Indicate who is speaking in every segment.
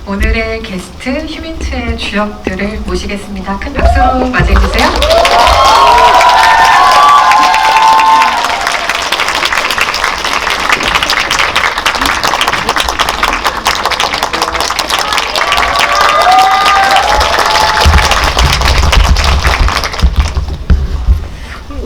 Speaker 1: 오늘의 게스트 휴민트의 주역들을 모시겠습니다. 큰 박수로 맞이해주세요.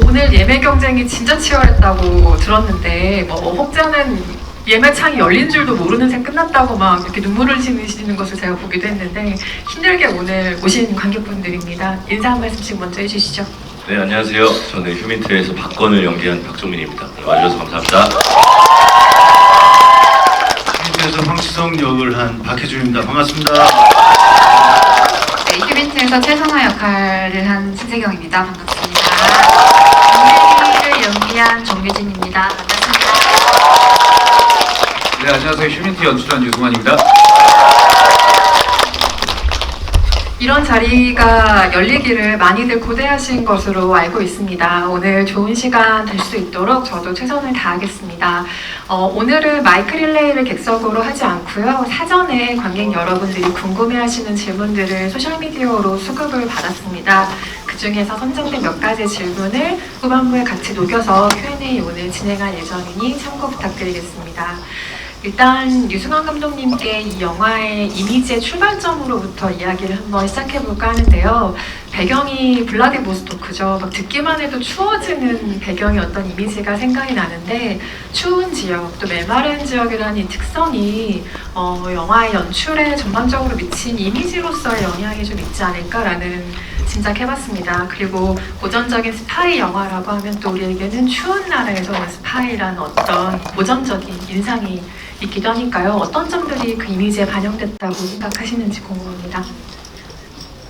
Speaker 1: 오늘 예매 경쟁이 진짜 치열했다고 들었는데 혹자는 예매창이 열린 줄도 모르는 새 끝났다고 막 이렇게 눈물을 흘리시는 것을 제가 보기도 했는데 힘들게 오늘 오신 관객분들입니다. 인사 한 말씀씩 먼저 해주시죠.
Speaker 2: 네, 안녕하세요. 저는 휴민트에서 박건을 연기한 박종민입니다. 와주셔서 감사합니다.
Speaker 3: 휴민트에서 황치성 역을 한 박혜준입니다. 반갑습니다.
Speaker 4: 네, 휴민트에서 최선화 역할을 한 신세경입니다. 반갑습니다.
Speaker 1: 정혜리를 연기한 정유진입니다. 반갑습니다.
Speaker 3: 네, 안녕하세요. 휴민트 연출한 유승환입니다.
Speaker 1: 이런 자리가 열리기를 많이들 고대하신 것으로 알고 있습니다. 오늘 좋은 시간 될 수 있도록 저도 최선을 다하겠습니다. 오늘은 마이크 릴레이를 객석으로 하지 않고요. 사전에 관객 여러분들이 궁금해하시는 질문들을 소셜미디어로 수급을 받았습니다. 그 중에서 선정된 몇 가지 질문을 후반부에 같이 녹여서 Q&A 오늘 진행할 예정이니 참고 부탁드리겠습니다. 일단 유승환 감독님께 이 영화의 이미지의 출발점으로부터 이야기를 한번 시작해볼까 하는데요. 배경이 블라디보스토크죠. 막 듣기만 해도 추워지는 배경의 어떤 이미지가 생각이 나는데 추운 지역, 또 메마른 지역이라는 이 특성이 영화의 연출에 전반적으로 미친 이미지로서의 영향이 좀 있지 않을까라는 짐작해봤습니다. 그리고 고전적인 스파이 영화라고 하면 또 우리에게는 추운 나라에서 온 스파이라는 어떤 고전적인 인상이 있기도 하니까요. 어떤 점들이 그 이미지에 반영됐다고 생각하시는지 궁금합니다.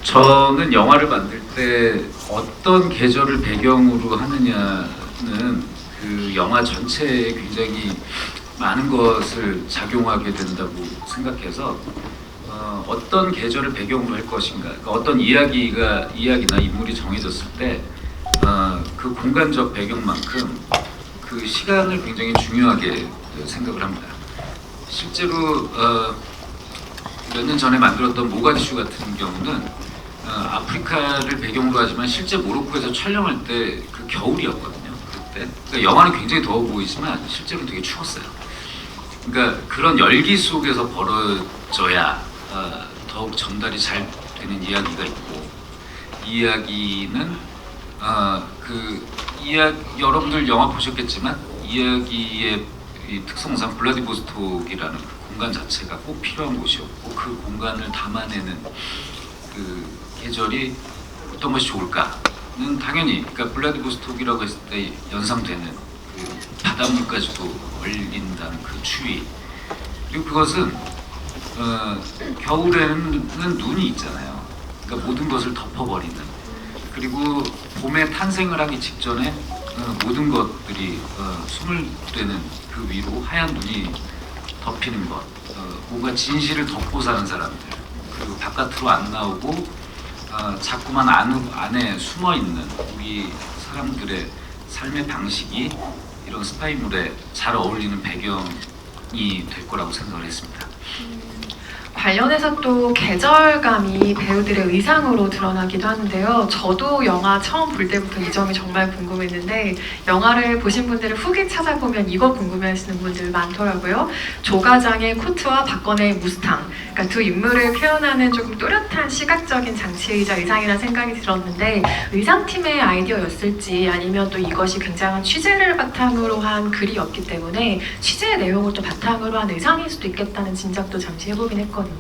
Speaker 5: 저는 영화를 만들 때 어떤 계절을 배경으로 하느냐는 그 영화 전체에 굉장히 많은 것을 작용하게 된다고 생각해서 어떤 계절을 배경으로 할 것인가, 그러니까 어떤 이야기나 인물이 정해졌을 때 그 공간적 배경만큼 그 시간을 굉장히 중요하게 생각을 합니다. 실제로 몇 년 전에 만들었던 모가디슈 같은 경우는 아프리카를 배경으로 하지만 실제 모로코에서 촬영할 때 그 겨울이었거든요. 그때 그러니까 영화는 굉장히 더워 보이지만 실제로는 되게 추웠어요. 그러니까 그런 열기 속에서 벌어져야 더욱 전달이 잘 되는 이야기가 있고, 이 이야기는 여러분들 영화 보셨겠지만 이야기의 이 특성상 블라디보스톡이라는 그 공간 자체가 꼭 필요한 곳이었고, 그 공간을 담아내는 그 계절이 어떤 것이 좋을까는 당연히, 그러니까 블라디보스톡이라고 했을 때 연상되는 그 바닷물까지도 얼린다는 그 추위, 그리고 그것은 겨울에는 눈이 있잖아요. 그러니까 모든 것을 덮어버리는, 그리고 봄에 탄생을 하기 직전에 모든 것들이 숨을 되는 그 위로 하얀 눈이 덮이는 것, 뭔가 진실을 덮고 사는 사람들, 그리고 바깥으로 안 나오고 자꾸만 안에 숨어 있는 우리 사람들의 삶의 방식이 이런 스파이물에 잘 어울리는 배경이 될 거라고 생각을 했습니다.
Speaker 1: 관련해서 또 계절감이 배우들의 의상으로 드러나기도 하는데요. 저도 영화 처음 볼 때부터 이 점이 정말 궁금했는데 영화를 보신 분들을 후기 찾아보면 이거 궁금해하시는 분들 많더라고요. 조가장의 코트와 박건의 무스탕, 그러니까 두 인물을 표현하는 조금 또렷한 시각적인 장치이자 의상이라는 생각이 들었는데 의상팀의 아이디어였을지 아니면 또 이것이 굉장한 취재를 바탕으로 한 글이었기 때문에 취재의 내용을 또 바탕으로 한 의상일 수도 있겠다는 짐작도 잠시 해보긴 했거든요.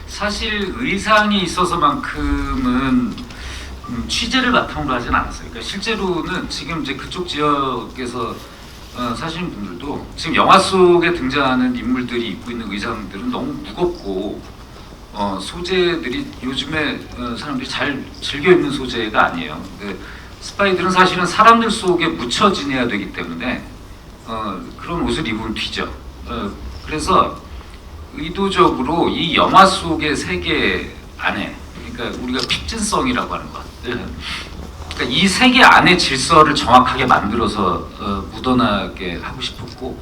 Speaker 5: 사실 의상이 있어서만큼은 취재를 바탕으로 하진 않았어요. 그러니까 실제로는 지금 이제 그쪽 지역에서 사시는 분들도 지금 영화 속에 등장하는 인물들이 입고 있는 의상들은 너무 무겁고 소재들이 요즘에 사람들이 잘 즐겨 입는 소재가 아니에요. 스파이들은 사실은 사람들 속에 묻혀 지내야 되기 때문에 그런 옷을 입으면 튀죠. 그래서 의도적으로 이 영화 속의 세계 안에, 그러니까 우리가 픽션성이라고 하는 것, 그러니까 이 세계 안의 질서를 정확하게 만들어서 묻어나게 하고 싶었고,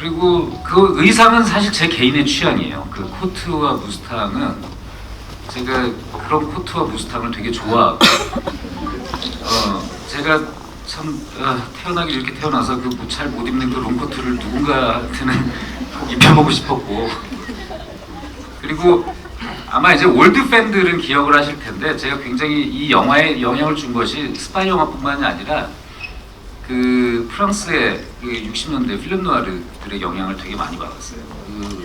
Speaker 5: 그리고 그 의상은 사실 제 개인의 취향이에요. 그 코트와 무스탕은 제가 그런 코트와 무스탕을 되게 좋아하고 제가 참 태어나기 이렇게 태어나서 그 잘 못 입는 그 롱코트를 누군가한테는 꼭 입혀보고 싶었고 그리고 아마 이제 올드 팬들은 기억을 하실 텐데 제가 굉장히 이 영화에 영향을 준 것이 스파이 영화뿐만이 아니라 그 프랑스의 그 60년대 필름 누아르들의 영향을 되게 많이 받았어요. 그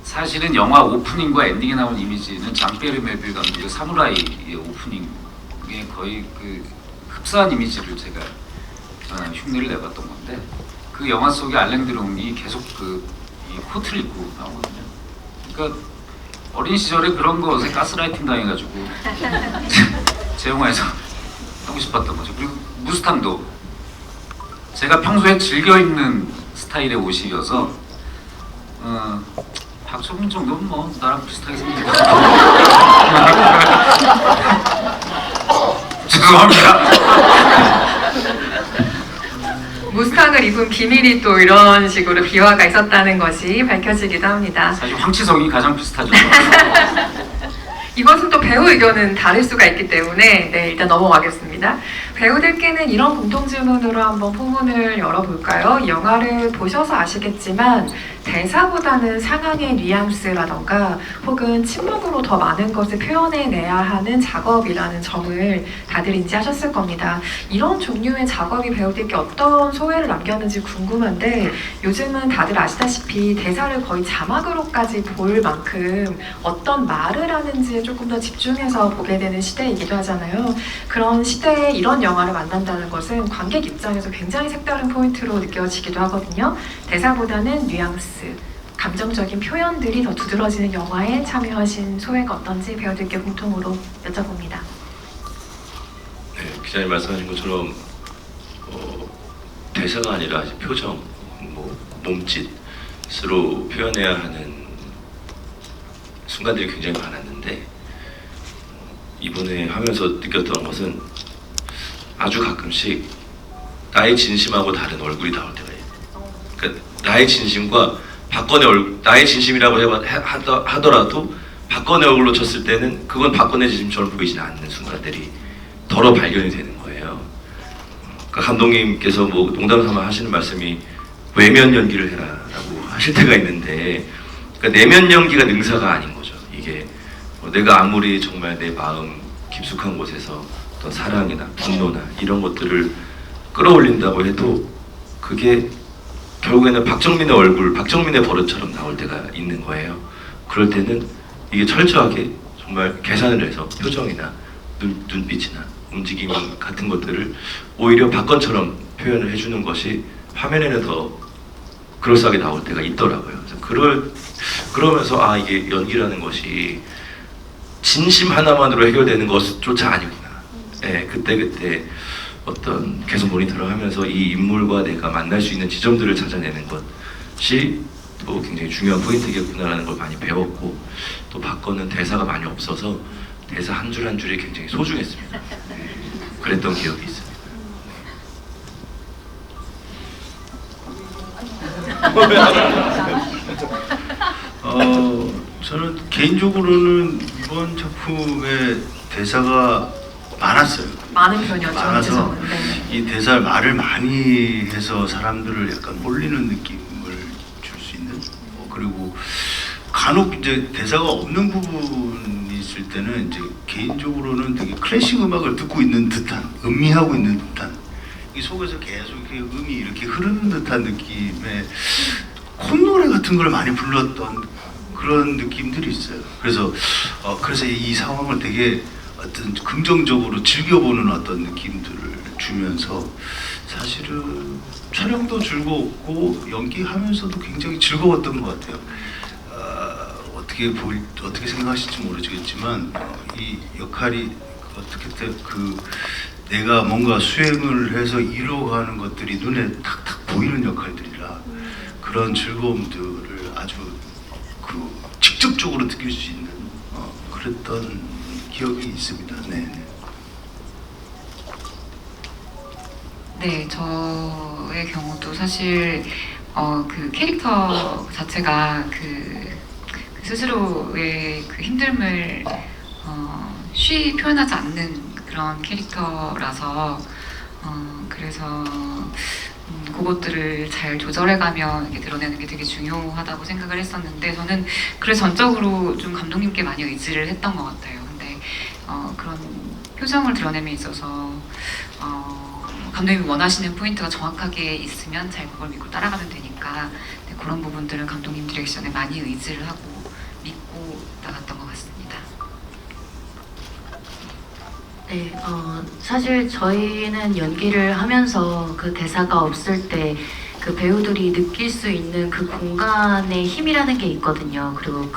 Speaker 5: 사실은 영화 오프닝과 엔딩에 나온 이미지는 장피에르 멜빌 감독의 사무라이의 오프닝에 거의 그 흡사한 이미지를 제가 흉내를 내봤던 건데 그 영화 속에 알랭 드롱이 계속 이 코트를 입고 나오거든요. 그러니까 어린 시절에 그런 것에 가스라이팅 당해가지고 제 영화에서 하고 싶었던 거죠. 그리고 무스탕도 제가 평소에 즐겨 입는 스타일의 옷이어서 박정민 정도는 뭐 나랑 비슷하게 생겼다. 죄송합니다.
Speaker 1: 무스탕을 입은 비밀이 또 이런 식으로 비화가 있었다는 것이 밝혀지기도 합니다.
Speaker 5: 사실 황치성이 가장 비슷하죠.
Speaker 1: 이것은 또 배우 의견은 다를 수가 있기 때문에 일단 넘어가겠습니다. 배우들께는 이런 공통 질문으로 한번 포문을 열어볼까요? 이 영화를 보셔서 아시겠지만 대사보다는 상황의 뉘앙스라던가 혹은 침묵으로 더 많은 것을 표현해내야 하는 작업이라는 점을 다들 인지하셨을 겁니다. 이런 종류의 작업이 배우들께 어떤 소회를 남겼는지 궁금한데 요즘은 다들 아시다시피 대사를 거의 자막으로까지 볼 만큼 어떤 말을 하는지에 조금 더 집중해서 보게 되는 시대이기도 하잖아요. 그런 시대에 이런 영화를 만난다는 것은 관객 입장에서 굉장히 색다른 포인트로 느껴지기도 하거든요. 대사보다는 뉘앙스, 감정적인 표현들이 더 두드러지는 영화에 참여하신 소회가 어떤지 배우들께 공통으로 여쭤봅니다.
Speaker 2: 네, 기자님 말씀하신 것처럼 대사가 아니라 표정, 몸짓으로 표현해야 하는 순간들이 굉장히 많았는데 이번에 하면서 느꼈던 것은 아주 가끔씩 나의 진심하고 다른 얼굴이 나올 때가 있어요. 그러니까 나의 진심과 박건의 나의 진심이라고 하더라도 박건의 얼굴로 쳤을 때는 그건 박건의 진심처럼 보이지 않는 순간들이 더러 발견이 되는 거예요. 그러니까 감독님께서 뭐 농담삼아 하시는 말씀이 외면 연기를 해라라고 하실 때가 있는데, 그러니까 내면 연기가 능사가 아닌 거죠. 이게 내가 아무리 정말 내 마음 깊숙한 곳에서 어떤 사랑이나 분노나 이런 것들을 끌어올린다고 해도 그게 결국에는 박정민의 얼굴, 박정민의 버릇처럼 나올 때가 있는 거예요. 그럴 때는 이게 철저하게 정말 계산을 해서 표정이나 눈빛이나 움직임 같은 것들을 오히려 박건처럼 표현을 해주는 것이 화면에는 더 그럴싸하게 나올 때가 있더라고요. 그래서 그러면서 이게 연기라는 것이 진심 하나만으로 해결되는 것조차 아니구나. 네, 그때 어떤 계속 모니터를 하면서 이 인물과 내가 만날 수 있는 지점들을 찾아내는 것이 또 굉장히 중요한 포인트겠구나라는 걸 많이 배웠고, 또 박건은 대사가 많이 없어서 대사 한 줄 한 줄이 굉장히 소중했습니다. 그랬던 기억이 있습니다.
Speaker 3: 저는 개인적으로는 이번 작품의 대사가 많았어요.
Speaker 1: 많은 편이었죠.
Speaker 3: 많아서
Speaker 1: 네.
Speaker 3: 이 대사를 말을 많이 해서 사람들을 약간 홀리는 느낌을 줄 수 있는, 그리고 간혹 이제 대사가 없는 부분이 있을 때는 이제 개인적으로는 되게 클래식 음악을 듣고 있는 듯한, 음미하고 있는 듯한, 이 속에서 계속 이렇게 음이 이렇게 흐르는 듯한 느낌의 콧노래 같은 걸 많이 불렀던 그런 느낌들이 있어요. 그래서 이 상황을 되게 어떤 긍정적으로 즐겨보는 어떤 느낌들을 주면서 사실은 촬영도 즐거웠고 연기하면서도 굉장히 즐거웠던 것 같아요. 어떻게 생각하실지 모르겠지만 이 역할이 어떻게 내가 뭔가 수행을 해서 이루어가는 것들이 눈에 탁탁 보이는 역할들이라 그런 즐거움들을 아주 직접적으로 느낄 수 있는 그랬던 기억이 있습니다. 네.
Speaker 4: 네, 저의 경우도 사실 그 캐릭터 자체가 그 스스로의 그 힘듦을 쉬이 표현하지 않는 그런 캐릭터라서 그래서 그것들을 잘 조절해가며 이렇게 드러내는 게 되게 중요하다고 생각을 했었는데 저는 그래서 전적으로 좀 감독님께 많이 의지를 했던 것 같아요. 근데 그런 표정을 드러냄에 있어서 감독님이 원하시는 포인트가 정확하게 있으면 잘 그걸 믿고 따라가면 되니까 네, 그런 부분들은 감독님 디렉션에 많이 의지를 하고 믿고 나갔던 것 같습니다.
Speaker 6: 네, 사실 저희는 연기를 하면서 그 대사가 없을 때 그 배우들이 느낄 수 있는 그 공간의 힘이라는 게 있거든요. 그리고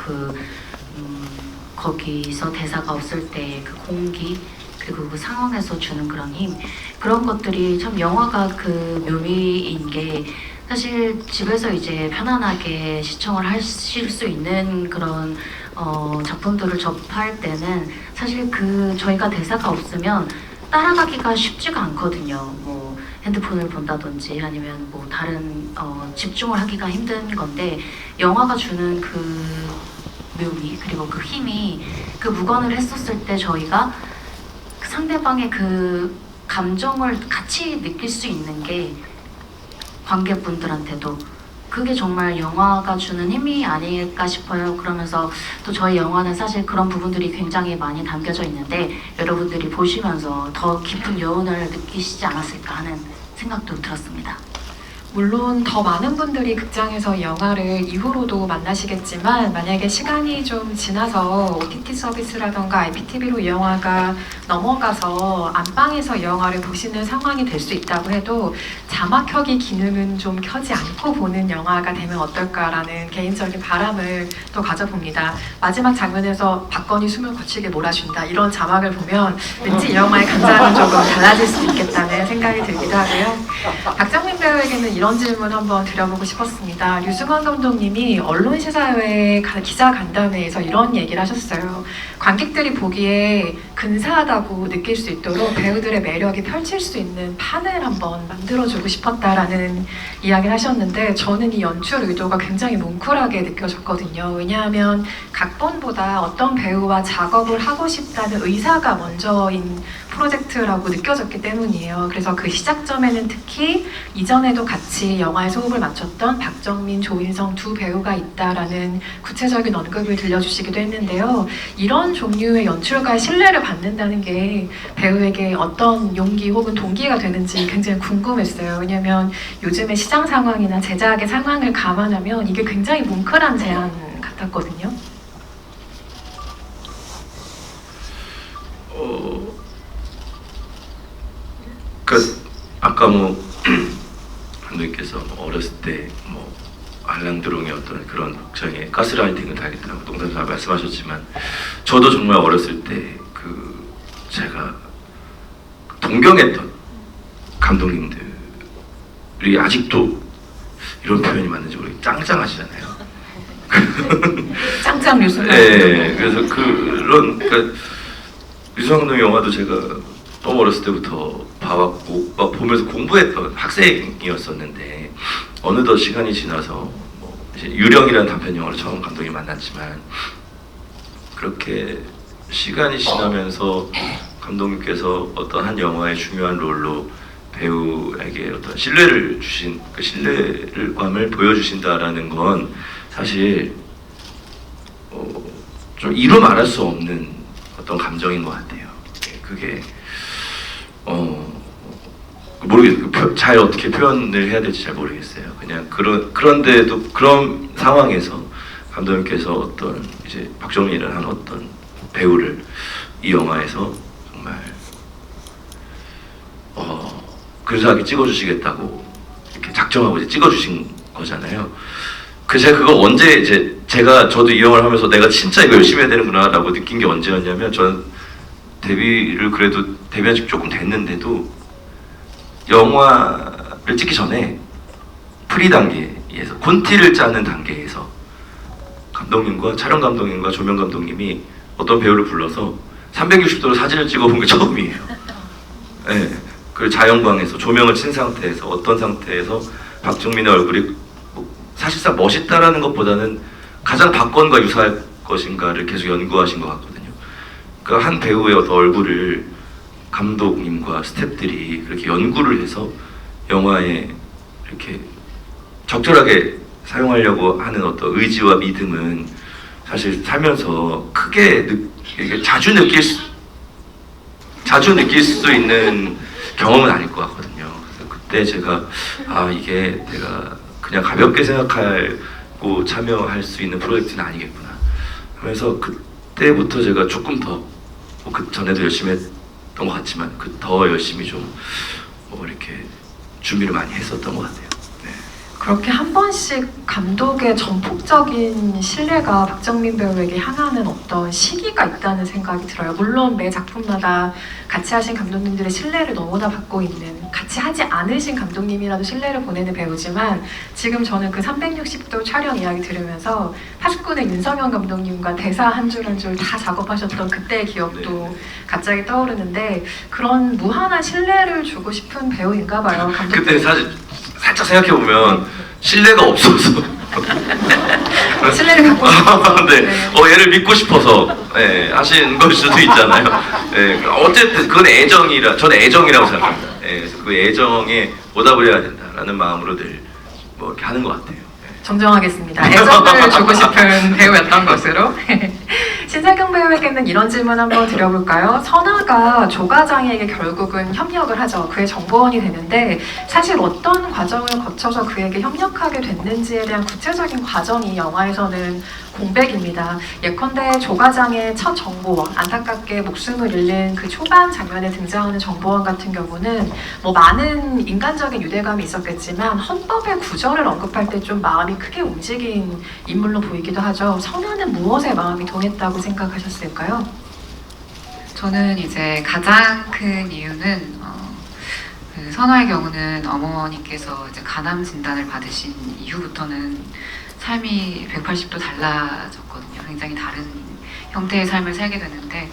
Speaker 6: 거기서 대사가 없을 때 그 공기, 그리고 그 상황에서 주는 그런 힘, 그런 것들이 참 영화가 그 묘미인 게 사실 집에서 이제 편안하게 시청을 하실 수 있는 그런 작품들을 접할 때는 사실 저희가 대사가 없으면 따라가기가 쉽지가 않거든요. 뭐 핸드폰을 본다든지 아니면 뭐 다른 집중을 하기가 힘든 건데 영화가 주는 그 묘미 그리고 그 힘이 그 묵언을 했었을 때 저희가 그 상대방의 그 감정을 같이 느낄 수 있는 게 관객분들한테도 그게 정말 영화가 주는 힘이 아닐까 싶어요. 그러면서 또 저희 영화는 사실 그런 부분들이 굉장히 많이 담겨져 있는데 여러분들이 보시면서 더 깊은 여운을 느끼시지 않았을까 하는 생각도 들었습니다.
Speaker 1: 물론 더 많은 분들이 극장에서 이 영화를 이후로도 만나시겠지만 만약에 시간이 좀 지나서 OTT 서비스라던가 IPTV로 이 영화가 넘어가서 안방에서 이 영화를 보시는 상황이 될 수 있다고 해도 자막 켜기 기능은 좀 켜지 않고 보는 영화가 되면 어떨까라는 개인적인 바람을 또 가져봅니다. 마지막 장면에서 박건이 숨을 거칠게 몰아준다 이런 자막을 보면 왠지 이 영화의 감상은 조금 달라질 수도 있겠다는 생각이 들기도 하고요. 박정민 배우에게는 이런 질문 한번 드려보고 싶었습니다. 류승환 감독님이 언론시사회 기자 간담회에서 이런 얘기를 하셨어요. 관객들이 보기에 근사하다고 느낄 수 있도록 배우들의 매력이 펼칠 수 있는 판을 한번 만들어주고 싶었다라는 이야기를 하셨는데 저는 이 연출 의도가 굉장히 뭉클하게 느껴졌거든요. 왜냐하면 각본보다 어떤 배우와 작업을 하고 싶다는 의사가 먼저인 프로젝트라고 느껴졌기 때문이에요. 그래서 그 시작점에는 특히 이전에도 같이 영화에서 호흡을 맞췄던 박정민, 조인성 두 배우가 있다라는 구체적인 언급을 들려주시기도 했는데요. 이런 종류의 연출가의 신뢰를 받는다는 게 배우에게 어떤 용기 혹은 동기가 되는지 굉장히 궁금했어요. 왜냐하면 요즘의 시장 상황이나 제작의 상황을 감안하면 이게 굉장히 뭉클한 제안 같았거든요.
Speaker 2: 아까 감독님께서 어렸을 때 알랑드롱의 어떤 그런 극장의 가스라이팅을 당했다고 농담삼아 말씀하셨지만 저도 정말 어렸을 때 제가 동경했던 감독님들이 아직도 이런 표현이 맞는지 모르겠어요. 짱짱하시잖아요.
Speaker 1: 짱짱 류승환.
Speaker 2: 네, 그래서 그러니까 류승환 감독 영화도 제가 너무 어렸을 때부터 봐왔고 막 보면서 공부했던 학생이었었는데 어느덧 시간이 지나서 이제 유령이라는 단편 영화를 처음 감독이 만났지만 그렇게 시간이 지나면서 감독님께서 어떤 한 영화의 중요한 롤로 배우에게 어떤 신뢰를 주신 그 신뢰감을 보여주신다라는 건 사실 좀 이루 말할 수 없는 어떤 감정인 것 같아요. 그게 모르겠어요. 잘 어떻게 표현을 해야 될지 잘 모르겠어요. 그냥 그런데도 그런 상황에서 감독님께서 어떤 이제 박정민이라는 어떤 배우를 이 영화에서 정말 근사하게 찍어주시겠다고 이렇게 작정하고 이제 찍어주신 거잖아요. 제가 그거 언제 이제 저도 이 영화를 하면서 내가 진짜 이거 열심히 해야 되는구나라고 느낀 게 언제였냐면 저는 데뷔를 그래도 데뷔한 지 조금 됐는데도 영화를 찍기 전에 프리 단계에서 콘티를 짜는 단계에서 감독님과 촬영 감독님과 조명 감독님이 어떤 배우를 불러서 360도로 사진을 찍어본 게 처음이에요. 네, 그 자연광에서 조명을 친 상태에서 어떤 상태에서 박정민의 얼굴이 뭐 사실상 멋있다라는 것보다는 가장 박건과 유사할 것인가를 계속 연구하신 것 같거든요. 그러니까 한 배우의 어떤 얼굴을 감독님과 스태프들이 그렇게 연구를 해서 영화에 이렇게 적절하게 사용하려고 하는 어떤 의지와 믿음은 사실 살면서 크게 이게 자주 느낄 수 있는 경험은 아닐 것 같거든요. 그래서 그때 제가 이게 내가 그냥 가볍게 생각하고 참여할 수 있는 프로젝트는 아니겠구나 하면서 그때부터 제가 조금 더 그 전에도 열심히 했던 것 같지만 더 열심히 좀 이렇게 준비를 많이 했었던 것 같아요. 네.
Speaker 1: 그렇게 한 번씩 감독의 전폭적인 신뢰가 박정민 배우에게 향하는 어떤 시기가 있다는 생각이 들어요. 물론 매 작품마다 같이 하신 감독님들의 신뢰를 너무나 받고 있는, 같이 하지 않으신 감독님이라도 신뢰를 보내는 배우지만 지금 저는 그 360도 촬영 이야기 들으면서 89의 윤성현 감독님과 대사 한 줄 한 줄 다 작업하셨던 그때의 기억도 갑자기 떠오르는데 그런 무한한 신뢰를 주고 싶은 배우인가 봐요. 감독님.
Speaker 2: 그때 사실 살짝 생각해보면 신뢰가 없어서
Speaker 1: 신뢰를 갖고 싶어서
Speaker 2: 네. 얘를 믿고 싶어서 하신 걸 수도 있잖아요. 어쨌든 그건 저는 애정이라고 생각합니다. 그래서 그 애정에 보답을 해야 된다라는 마음으로 늘 뭐 이렇게 하는 것 같아요.
Speaker 1: 정정하겠습니다. 애정을 주고 싶은 배우였던 것으로. 신세경 배우에게는 이런 질문 한번 드려볼까요? 선아가 조과장에게 결국은 협력을 하죠. 그의 정보원이 되는데 사실 어떤 과정을 거쳐서 그에게 협력하게 됐는지에 대한 구체적인 과정이 영화에서는 공백입니다. 예컨대 조과장의 첫 정보원, 안타깝게 목숨을 잃는 그 초반 장면에 등장하는 정보원 같은 경우는 뭐 많은 인간적인 유대감이 있었겠지만 헌법의 구절을 언급할 때 좀 마음이 크게 움직인 인물로 보이기도 하죠. 선아는 무엇에 마음이 동했다고 생각하셨을까요?
Speaker 4: 저는 이제 가장 큰 이유는 그 선화의 경우는 어머니께서 이제 간암 진단을 받으신 이후부터는 삶이 180도 달라졌거든요. 굉장히 다른 형태의 삶을 살게 되는데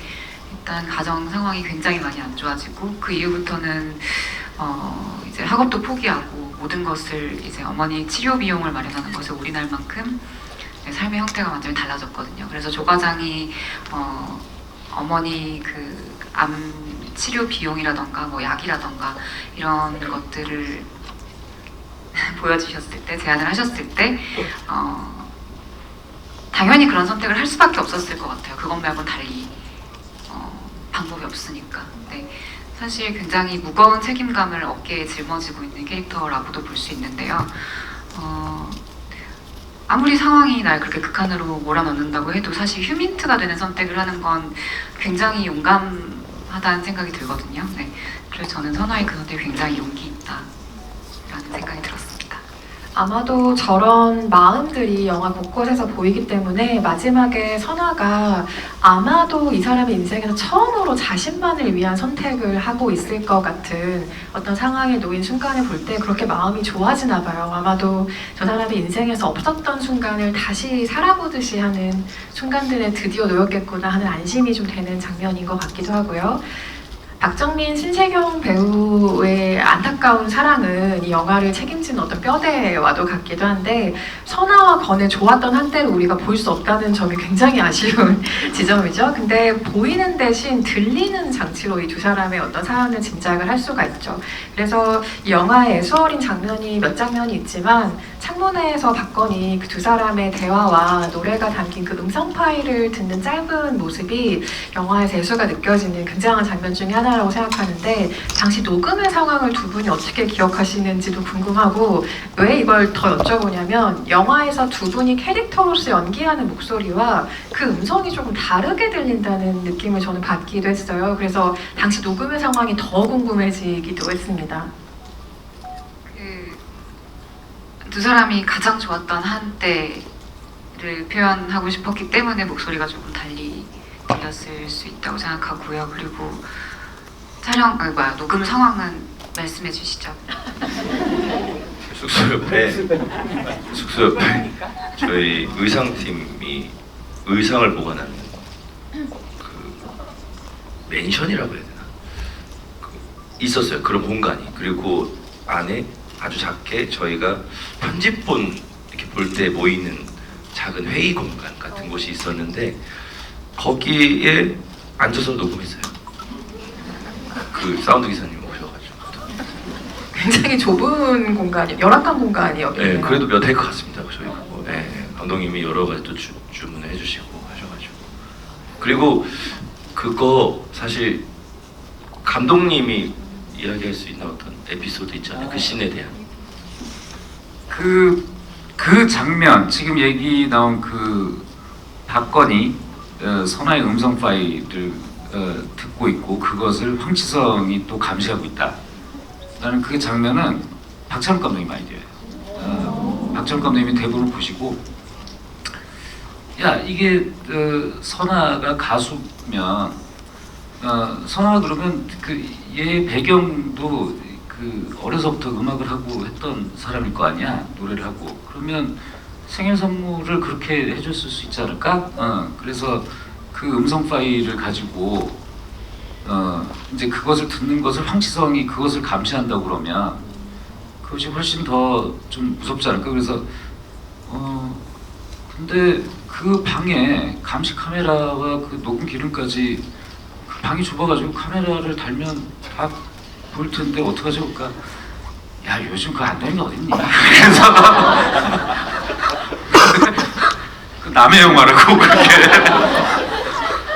Speaker 4: 일단 가정 상황이 굉장히 많이 안 좋아지고 그 이후부터는 이제 학업도 포기하고 모든 것을 이제 어머니 치료 비용을 마련하는 것을 올인할 만큼 삶의 형태가 완전히 달라졌거든요. 그래서 조과장이 어머니 그 암 치료 비용이라던가 뭐 약이라던가 이런 것들을 보여주셨을 때, 제안을 하셨을 때 당연히 그런 선택을 할 수밖에 없었을 것 같아요. 그것 말고는 달리 방법이 없으니까. 근데 사실 굉장히 무거운 책임감을 어깨에 짊어지고 있는 캐릭터라고도 볼 수 있는데요. 아무리 상황이 날 그렇게 극한으로 몰아넣는다고 해도 사실 휴민트가 되는 선택을 하는 건 굉장히 용감하다는 생각이 들거든요. 네. 그래서 저는 선화의 그 선택이 굉장히 용기 있다라는 생각이 들었습니다.
Speaker 1: 아마도 저런 마음들이 영화 곳곳에서 보이기 때문에 마지막에 선아가 아마도 이 사람의 인생에서 처음으로 자신만을 위한 선택을 하고 있을 것 같은 어떤 상황에 놓인 순간을 볼 때 그렇게 마음이 좋아지나 봐요. 아마도 저 사람의 인생에서 없었던 순간을 다시 살아보듯이 하는 순간들에 드디어 놓였겠구나 하는 안심이 좀 되는 장면인 것 같기도 하고요. 박정민, 신세경 배우의 안타까운 사랑은 이 영화를 책임지는 어떤 뼈대와도 같기도 한데 선아와 건의 좋았던 한때를 우리가 볼 수 없다는 점이 굉장히 아쉬운 지점이죠. 근데 보이는 대신 들리는 장치로 이 두 사람의 어떤 사연을 짐작을 할 수가 있죠. 그래서 이 영화에 애수어린 장면이 몇 장면이 있지만 창문에서 박건이 그 두 사람의 대화와 노래가 담긴 그 음성 파일을 듣는 짧은 모습이 영화의 대수가 느껴지는 굉장한 장면 중에 하나라고 생각하는데 당시 녹음의 상황을 두 분이 어떻게 기억하시는지도 궁금하고 왜 이걸 더 여쭤보냐면 영화에서 두 분이 캐릭터로서 연기하는 목소리와 그 음성이 조금 다르게 들린다는 느낌을 저는 받기도 했어요. 그래서 당시 녹음의 상황이 더 궁금해지기도 했습니다.
Speaker 4: 두 사람이 가장 좋았던 한때를 표현하고 싶었기 때문에 목소리가 조금 달리 들렸을 수 있다고 생각하고요. 그리고 녹음 상황은 말씀해 주시죠.
Speaker 2: 숙소 옆에 저희 의상팀이 의상을 보관하는 그 맨션이라고 해야 되나? 그 있었어요. 그런 공간이. 그리고 안에 아주 작게 저희가 편집본 이렇게 볼 때 모이는 작은 회의 공간 같은 곳이 있었는데 거기에 앉아서 녹음했어요. 그 사운드 기사님 오셔가지고.
Speaker 1: 굉장히 좁은 공간이, 열악한 공간이었거든요.
Speaker 2: 네, 그래도 몇 테이크 갔습니다. 저희 그거. 네, 감독님이 여러 가지 또 주문을 해주시고 하셔가지고. 그리고 그거 사실 감독님이 이야기할 수 있는 어떤 에피소드 있잖아요. 그 씬에 대한.
Speaker 5: 그 장면 지금 얘기 나온 그 박건이 선아의 음성 파일을 듣고 있고 그것을 황치성이 또 감시하고 있다. 나는 그 장면은 박찬욱 감독님 아이디어예요. 박찬욱 감독님이 대본을 보시고 야 이게 선아가 가수면 선아가 그러면 그 얘 배경도 그 어려서부터 음악을 하고 했던 사람일 거 아니야 노래를 하고 그러면 생일 선물을 그렇게 해줬을 수 있지 않을까? 그래서 그 음성 파일을 가지고 이제 그것을 듣는 것을 황치성이 그것을 감시한다고 그러면 그것이 훨씬 더 좀 무섭지 않을까? 그래서 근데 그 방에 감시 카메라와 그 녹음 기능까지 그 방이 좁아가지고 카메라를 달면 다 보일 텐데 어떡하지? 그러니까 야 요즘 그거 안 되는 게 어딨니? 그래서 그 남의 영화라고 그렇게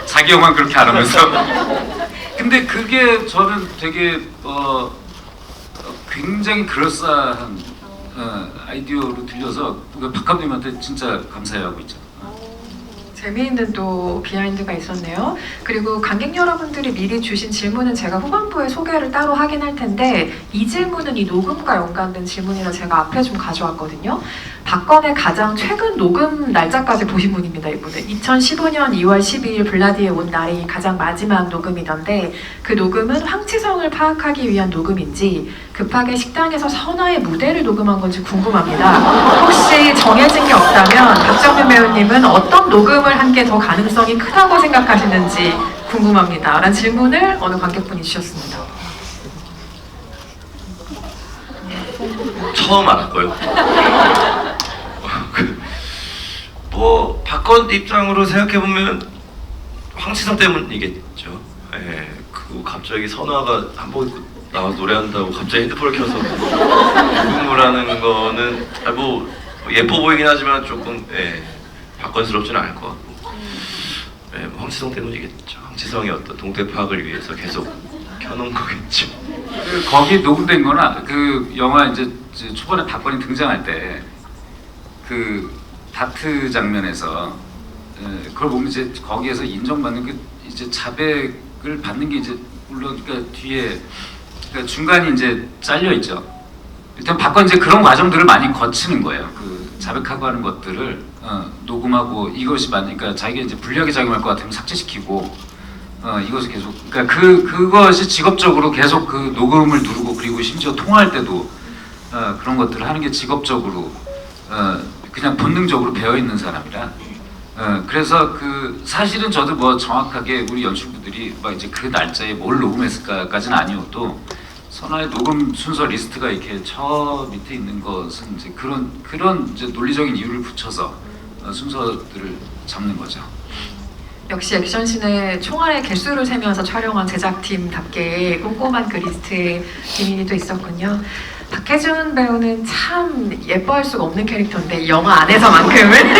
Speaker 5: 자기 영화 그렇게 안 하면서 근데 그게 저는 되게 굉장히 그럴싸한 아이디어로 들려서 박 감독님한테 진짜 감사해하고 있죠.
Speaker 1: 재미있는 또 비하인드가 있었네요. 그리고 관객 여러분들이 미리 주신 질문은 제가 후반부에 소개를 따로 하긴 할 텐데 이 질문은 이 녹음과 연관된 질문이라 제가 앞에 좀 가져왔거든요. 박건의 가장 최근 녹음 날짜까지 보신 분입니다. 이분은 2015년 2월 12일 블라디에 온 날이 가장 마지막 녹음이던데 그 녹음은 황치성을 파악하기 위한 녹음인지 급하게 식당에서 선아의 무대를 녹음한 건지 궁금합니다. 혹시 정해진 게 없다면 박정민 배우님은 어떤 녹음을 한 게 더 가능성이 크다고 생각하시는지 궁금합니다. 라는 질문을 어느 관객분이 주셨습니다.
Speaker 2: 처음 알았고요. 뭐 박건 입장으로 생각해 보면 황치성 때문이겠죠. 예, 그 갑자기 선화가 한복 입고 나와서 노래한다고 갑자기 핸드폰을 켜서 녹음을 하는 거는 뭐 예뻐 보이긴 하지만 조금 박건스럽지는 않을 것 같고, 황치성 때문이겠죠. 황치성의 어떤 동태 파악을 위해서 계속 켜놓은 거겠죠.
Speaker 5: 거기 녹음된 거나 그 영화 이제 초반에 박건이 등장할 때 그 다트 장면에서 그걸 보면 이제 거기에서 인정받는 그 이제 자백을 받는 게 이제 물론 그러니까 뒤에 그러니까 중간이 이제 잘려 있죠. 일단 박건이 이제 그런 과정들을 많이 거치는 거예요. 그 자백하고 하는 것들을 녹음하고 이것이 맞으니까 자기가 이제 불리하게 작용할 것 같으면 삭제시키고 이것을 계속 그러니까 그것이 직업적으로 계속 그 녹음을 누르고 그리고 심지어 통화할 때도 그런 것들을 하는 게 직업적으로 그냥 본능적으로 배어 있는 사람이라 그래서 그 사실은 저도 뭐 정확하게 우리 연출부들이 막 이제 그 날짜에 뭘 녹음했을까까지는 아니어도 선화의 녹음 순서 리스트가 이렇게 저 밑에 있는 것은 이제 그런 이제 논리적인 이유를 붙여서 순서들을 잡는 거죠.
Speaker 1: 역시 액션씬의 총알의 개수를 세면서 촬영한 제작팀답게 꼼꼼한 그 리스트에 비밀이 또 있었군요. 박해준 배우는 참 예뻐할 수가 없는 캐릭터인데 이 영화 안에서만큼은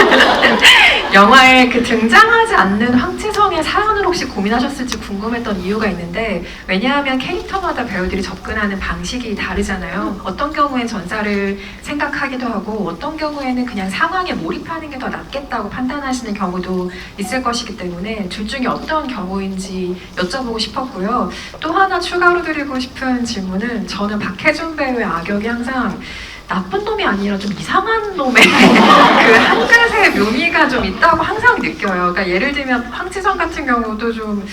Speaker 1: 영화에 그 등장하지 않는 황치성의 사연을 혹시 고민하셨을지 궁금했던 이유가 있는데 왜냐하면 캐릭터마다 배우들이 접근하는 방식이 다르잖아요. 어떤 경우엔 전사를 생각하기도 하고 어떤 경우에는 그냥 상황에 몰입하는 게 더 낫겠다고 판단하시는 경우도 있을 것이기 때문에 둘 중에 어떤 경우인지 여쭤보고 싶었고요. 또 하나 추가로 드리고 싶은 질문은 저는 박해준 배우의 악역이 항상 나쁜 놈이 아니라 좀 이상한 놈의 그 한 그릇의 묘미가 좀 있다고 항상 느껴요. 그러니까 예를 들면 황치성 같은 경우도 좀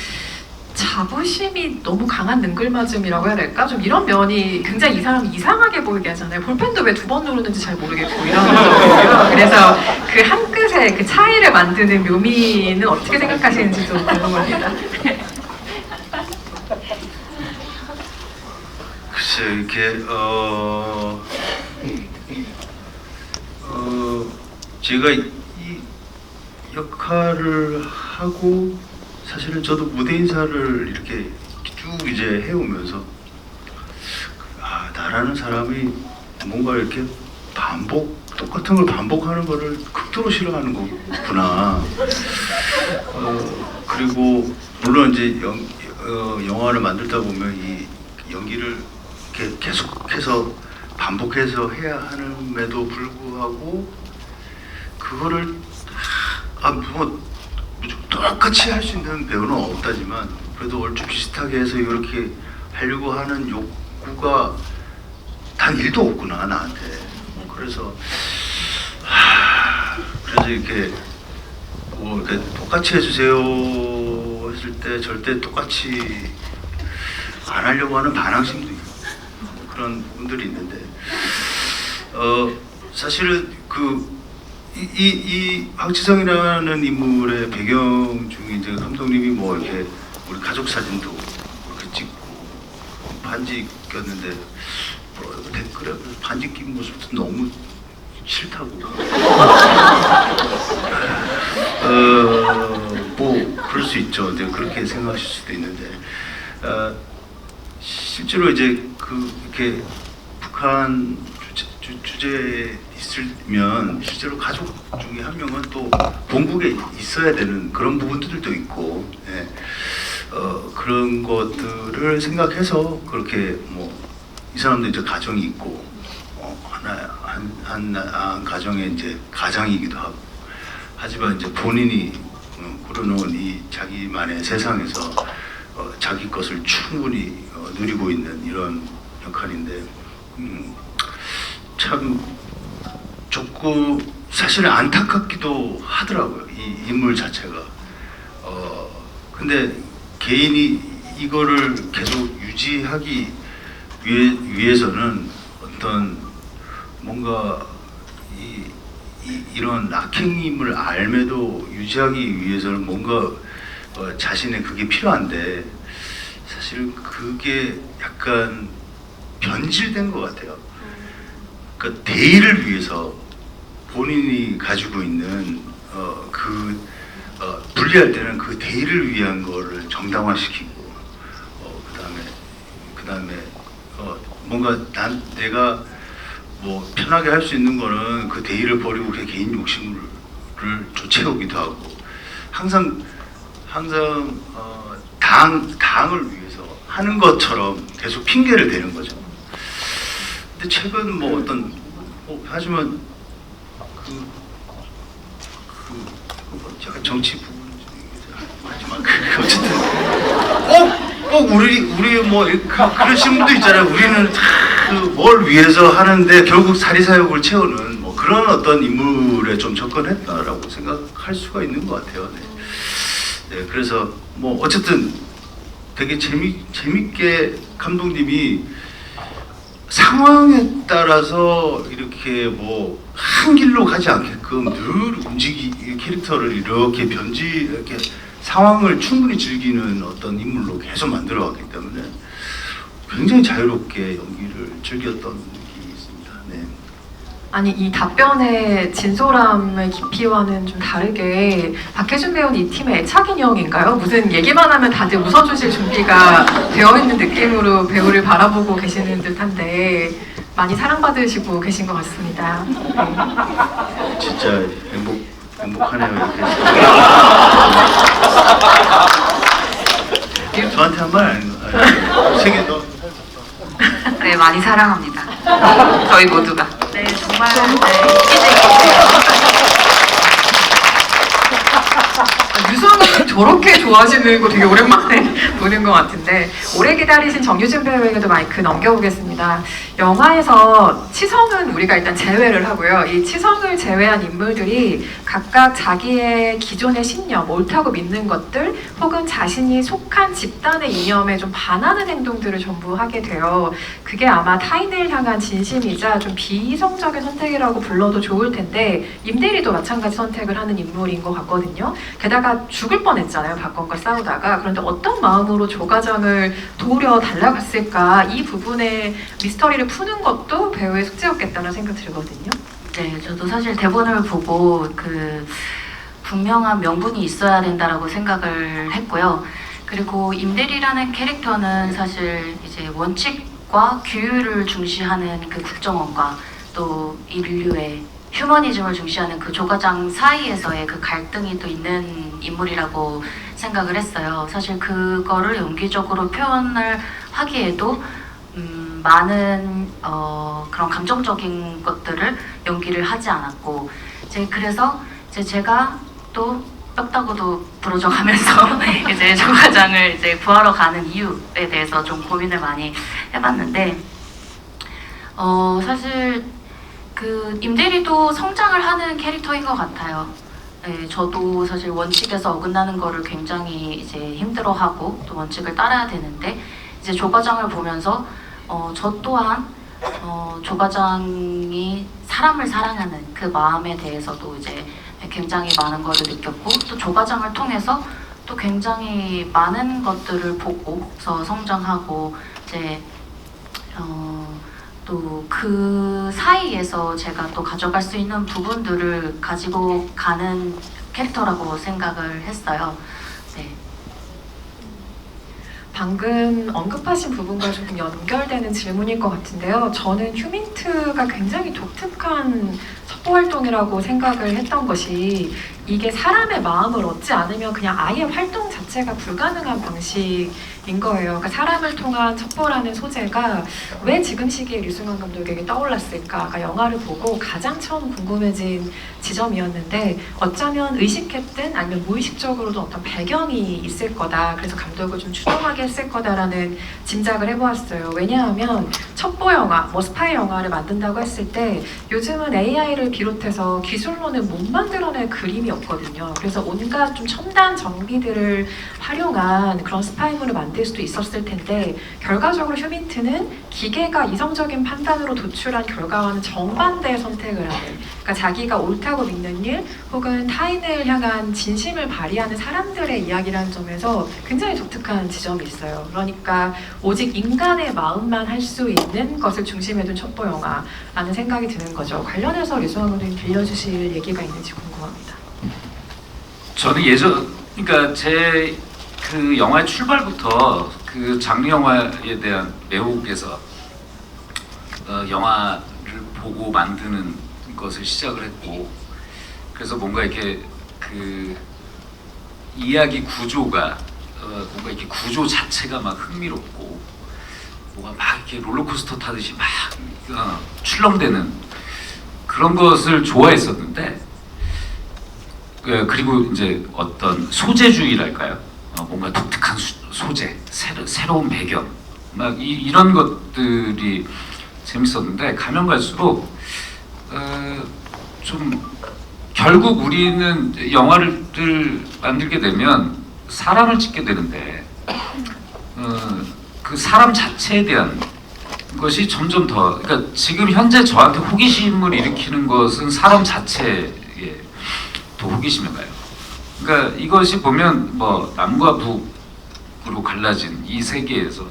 Speaker 1: 자부심이 너무 강한 능글맞음이라고 해야 될까? 좀 이런 면이 굉장히 이 사람이 이상하게 보이게 하잖아요. 볼펜도 왜 2번 누르는지 잘 모르겠고 이런 거죠. 그래서 그 한 끝의 그 차이를 만드는 묘미는 어떻게 생각하시는지 좀 궁금합니다.
Speaker 3: 글쎄요, 이렇게 제가 이 역할을 하고 사실은 저도 무대 인사를 이렇게 쭉 이제 해오면서 나라는 사람이 뭔가 이렇게 똑같은 걸 반복하는 거를 극도로 싫어하는 거구나. 그리고 물론 이제 영화를 만들다 보면 이 연기를 이렇게 계속해서 반복해서 해야 하는데도 불구하고 그거를 뭐 똑같이 할 수 있는 배우는 없다지만 그래도 얼추 비슷하게 해서 이렇게 하려고 하는 욕구가 단 1도 없구나 나한테. 그래서 이렇게 뭐 이렇게 똑같이 해주세요 했을 때 절대 똑같이 안 하려고 하는 반항심도 있고 그런 분들이 있는데 사실은 이 황치성이라는 인물의 배경 중에 이제 감독님이 뭐 이렇게 우리 가족 사진도 이렇게 찍고 반지 꼈는데 댓글에 반지 낀 모습도 너무 싫다고 뭐 그럴 수 있죠. 이제 그렇게 생각하실 수도 있는데 실제로 이제 이렇게 북한 주제에 있으면 실제로 가족 중에 한 명은 또 본국에 있어야 되는 그런 부분들도 있고 그런 것들을 생각해서 그렇게 뭐 이 사람도 이제 가정이 있고 한 가정에 이제 가장이기도 하고 하지만 이제 본인이 꾸려놓은 이 자기만의 세상에서 자기 것을 충분히 누리고 있는 이런 역할인데 참 조금 사실은 안타깝기도 하더라고요. 이 인물 자체가. 근데 개인이 이거를 계속 유지하기 위해서는 어떤 뭔가 이런 악행임을 알매도 유지하기 위해서는 뭔가 자신의 그게 필요한데 사실 그게 약간 변질된 것 같아요. 그러니까 대의를 위해서 본인이 가지고 있는 분리할 때는 그 대의를 위한 거를 정당화시키고 그다음에 뭔가 내가 뭐 편하게 할 수 있는 거는 그 대의를 버리고 그냥 개인 욕심을 쫓아오기도 하고 항상 당을 위해서 하는 것처럼 계속 핑계를 대는 거죠. 근데 최근 뭐 하지만 약간 정치 부분 하지만 어쨌든 꼭 우리 뭐 그러신 분도 있잖아요. 우리는 뭘 위해서 하는데 결국 사리사욕을 채우는 뭐 그런 어떤 인물에 좀 접근했다라고 생각할 수가 있는 것 같아요. 네, 그래서 뭐 어쨌든 되게 재밌게 감독님이 상황에 따라서 이렇게 뭐 한 길로 가지 않게끔 늘 캐릭터를 이렇게 이렇게 상황을 충분히 즐기는 어떤 인물로 계속 만들어왔기 때문에 굉장히 자유롭게 연기를 즐겼던 느낌이 있습니다. 네.
Speaker 1: 아니 이 답변의 진솔함의 깊이와는 좀 다르게 박해준 배우는 이 팀의 애착 인형인가요? 무슨 얘기만 하면 다들 웃어주실 준비가 되어 있는 느낌으로 배우를 바라보고 계시는 듯한데 많이 사랑받으시고 계신 것 같습니다. 네.
Speaker 3: 진짜 행복하네요. 이렇게 저한테 한 말 아닌가? 세계 너.
Speaker 4: 네, 많이 사랑합니다. 저희 모두가.
Speaker 6: 네, 정말
Speaker 1: 유성이 저렇게 좋아하시는 거 되게 오랜만에 보는 것 같은데 오래 기다리신 정유진 배우에게도 마이크 넘겨보겠습니다. 영화에서 치성은 우리가 일단 제외를 하고요. 이 치성을 제외한 인물들이 각각 자기의 기존의 신념, 옳다고 믿는 것들 혹은 자신이 속한 집단의 이념에 좀 반하는 행동들을 전부 하게 돼요. 그게 아마 타인을 향한 진심이자 좀 비이성적인 선택이라고 불러도 좋을 텐데 임대리도 마찬가지 선택을 하는 인물인 것 같거든요. 게다가 죽을 뻔했잖아요. 박건과 싸우다가. 그런데 어떤 마음으로 조과장을 도우려 달려갔을까? 이 부분에 미스터리를 푸는 것도 배우의 숙제였겠다는 생각 들거든요.
Speaker 6: 네, 저도 사실 대본을 보고 분명한 명분이 있어야 된다라고 생각을 했고요. 그리고 임대리라는 캐릭터는 사실 이제 원칙과 규율을 중시하는 그 국정원과 또 인류의 휴머니즘을 중시하는 그 조과장 사이에서의 그 갈등이 또 있는 인물이라고 생각을 했어요. 사실 그거를 연기적으로 표현을 하기에도 많은 그런 감정적인 것들을 연기를 하지 않았고 그래서 제가 또 뼈다구도 부러져가면서 이제 조과장을 이제 구하러 가는 이유에 대해서 좀 고민을 많이 해봤는데 사실 그 임대리도 성장을 하는 캐릭터인 것 같아요. 네, 저도 사실 원칙에서 어긋나는 거를 굉장히 이제 힘들어하고 또 원칙을 따라야 되는데 이제 조과장을 보면서 저 또한 조과장이 사람을 사랑하는 그 마음에 대해서도 이제 굉장히 많은 거를 느꼈고 또 조과장을 통해서 또 굉장히 많은 것들을 보고서 성장하고 이제 또 그 사이에서 제가 또 가져갈 수 있는 부분들을 가지고 가는 캐릭터라고 생각을 했어요. 네.
Speaker 1: 방금 언급하신 부분과 조금 연결되는 질문일 것 같은데요. 저는 휴민트가 굉장히 독특한 첩보 활동이라고 생각을 했던 것이 이게 사람의 마음을 얻지 않으면 그냥 아예 활동 자체가 불가능한 방식인 거예요. 그러니까 사람을 통한 첩보라는 소재가 왜 지금 시기에 류승환 감독에게 떠올랐을까가 영화를 보고 가장 처음 궁금해진 지점이었는데 어쩌면 의식했든 아니면 무의식적으로도 어떤 배경이 있을 거다. 그래서 감독을 좀 추동하게 했을 거다라는 짐작을 해보았어요. 왜냐하면 첩보 영화, 뭐 스파이 영화를 만든다고 했을 때 요즘은 AI를 비롯해서 기술로는 못 만들어낼 그림이 없거든요. 그래서 온갖 좀 첨단 장비들을 활용한 그런 스파이물을 만들 수도 있었을 텐데 결과적으로 휴민트는 기계가 이성적인 판단으로 도출한 결과와는 정반대의 선택을 하는, 그러니까 자기가 옳다고 믿는 일 혹은 타인을 향한 진심을 발휘하는 사람들의 이야기라는 점에서 굉장히 독특한 지점이 있어요. 그러니까 오직 인간의 마음만 할 수 있는 것을 중심에 둔 첩보 영화라는 생각이 드는 거죠. 관련해서 류승환 감독님 들려주실 얘기가 있는지 궁금합니다.
Speaker 5: 저는 그러니까 제 그 영화의 출발부터 그 장르 영화에 대한 매혹에서 영화를 보고 만드는 것을 시작을 했고, 그래서 뭔가 이렇게 그 이야기 구조가 뭔가 이렇게 구조 자체가 막 흥미롭고 뭐가 막 이렇게 롤러코스터 타듯이 막 출렁대는 그런 것을 좋아했었는데, 그리고 이제 어떤 소재주의랄까요? 뭔가 독특한 소재, 새로운 배경, 막 이런 것들이 재밌었는데 가면 갈수록 좀 결국 우리는 영화를 만들게 되면 사람을 찍게 되는데 그 사람 자체에 대한 것이 점점 더, 그러니까 지금 현재 저한테 호기심을 일으키는 것은 사람 자체에 더 호기심이 가요. 그러니까 이것이 보면 뭐 남과 북으로 갈라진 이 세계에서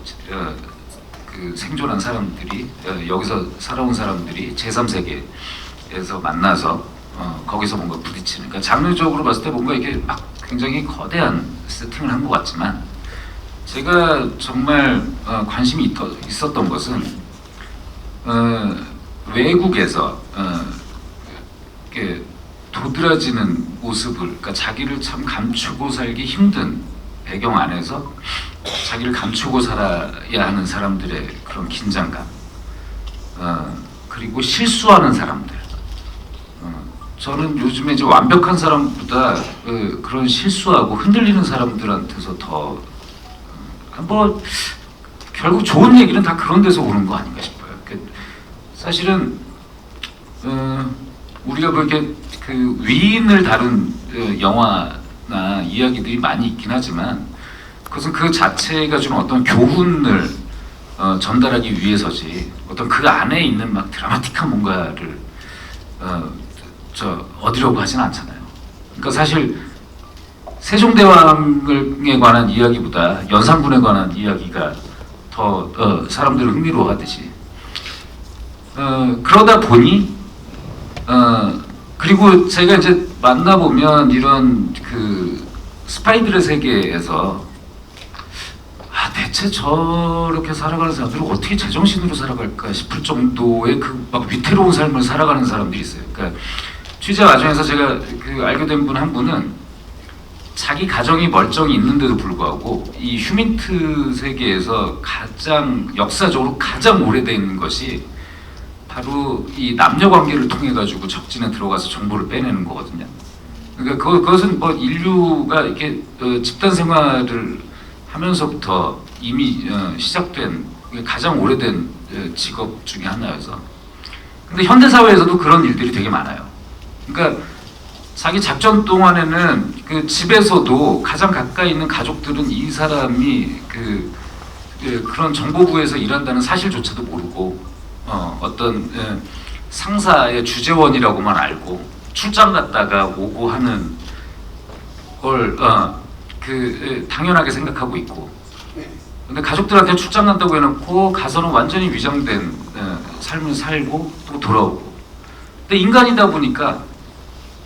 Speaker 5: 그 생존한 사람들이 여기서 살아온 사람들이 제3세계에서 만나서 거기서 뭔가 부딪히는, 그러니까 장르적으로 봤을 때 뭔가 이게 막 굉장히 거대한 세팅을 한 것 같지만 제가 정말 관심이 있었던 것은 외국에서 이렇게 도드라지는 모습을, 그러니까 자기를 참 감추고 살기 힘든 배경 안에서 자기를 감추고 살아야 하는 사람들의 그런 긴장감, 그리고 실수하는 사람들. 저는 요즘에 이제 완벽한 사람보다 그런 실수하고 흔들리는 사람들한테서 더 뭐 결국 좋은 얘기는 다 그런 데서 오는 거 아닌가 싶어요. 사실은 우리가 그렇게 그 위인을 다룬 영화나 이야기들이 많이 있긴 하지만 그것은 그 자체가 좀 어떤 교훈을 전달하기 위해서지 어떤 그 안에 있는 막 드라마틱한 뭔가를 얻으려고 하진 않잖아요. 그러니까 사실 세종대왕에 관한 이야기보다 연산군에 관한 이야기가 더 사람들을 흥미로워하듯이 그러다 보니 그리고 제가 이제 만나보면 이런 그 스파이들의 세계에서 대체 저렇게 살아가는 사람들은 어떻게 제정신으로 살아갈까 싶을 정도의 그 막 위태로운 삶을 살아가는 사람들이 있어요. 그러니까 취재 과정에서 제가 그 알게 된 분 한 분은 자기 가정이 멀쩡히 있는데도 불구하고 이 휴민트 세계에서 역사적으로 가장 오래된 것이 바로 이 남녀 관계를 통해 가지고 적진에 들어가서 정보를 빼내는 거거든요. 그러니까 그것은 뭐 인류가 이렇게 집단 생활을 하면서부터 이미 시작된 가장 오래된 직업 중에 하나여서. 근데 현대 사회에서도 그런 일들이 되게 많아요. 그러니까 자기 작전 동안에는 그 집에서도 가장 가까이 있는 가족들은 이 사람이 그런 정보부에서 일한다는 사실조차도 모르고 어떤 상사의 주재원이라고만 알고 출장 갔다가 오고 하는 걸 당연하게 생각하고 있고, 근데 가족들한테 출장 간다고 해놓고 가서는 완전히 위장된 삶을 살고 또 돌아오고. 근데 인간이다 보니까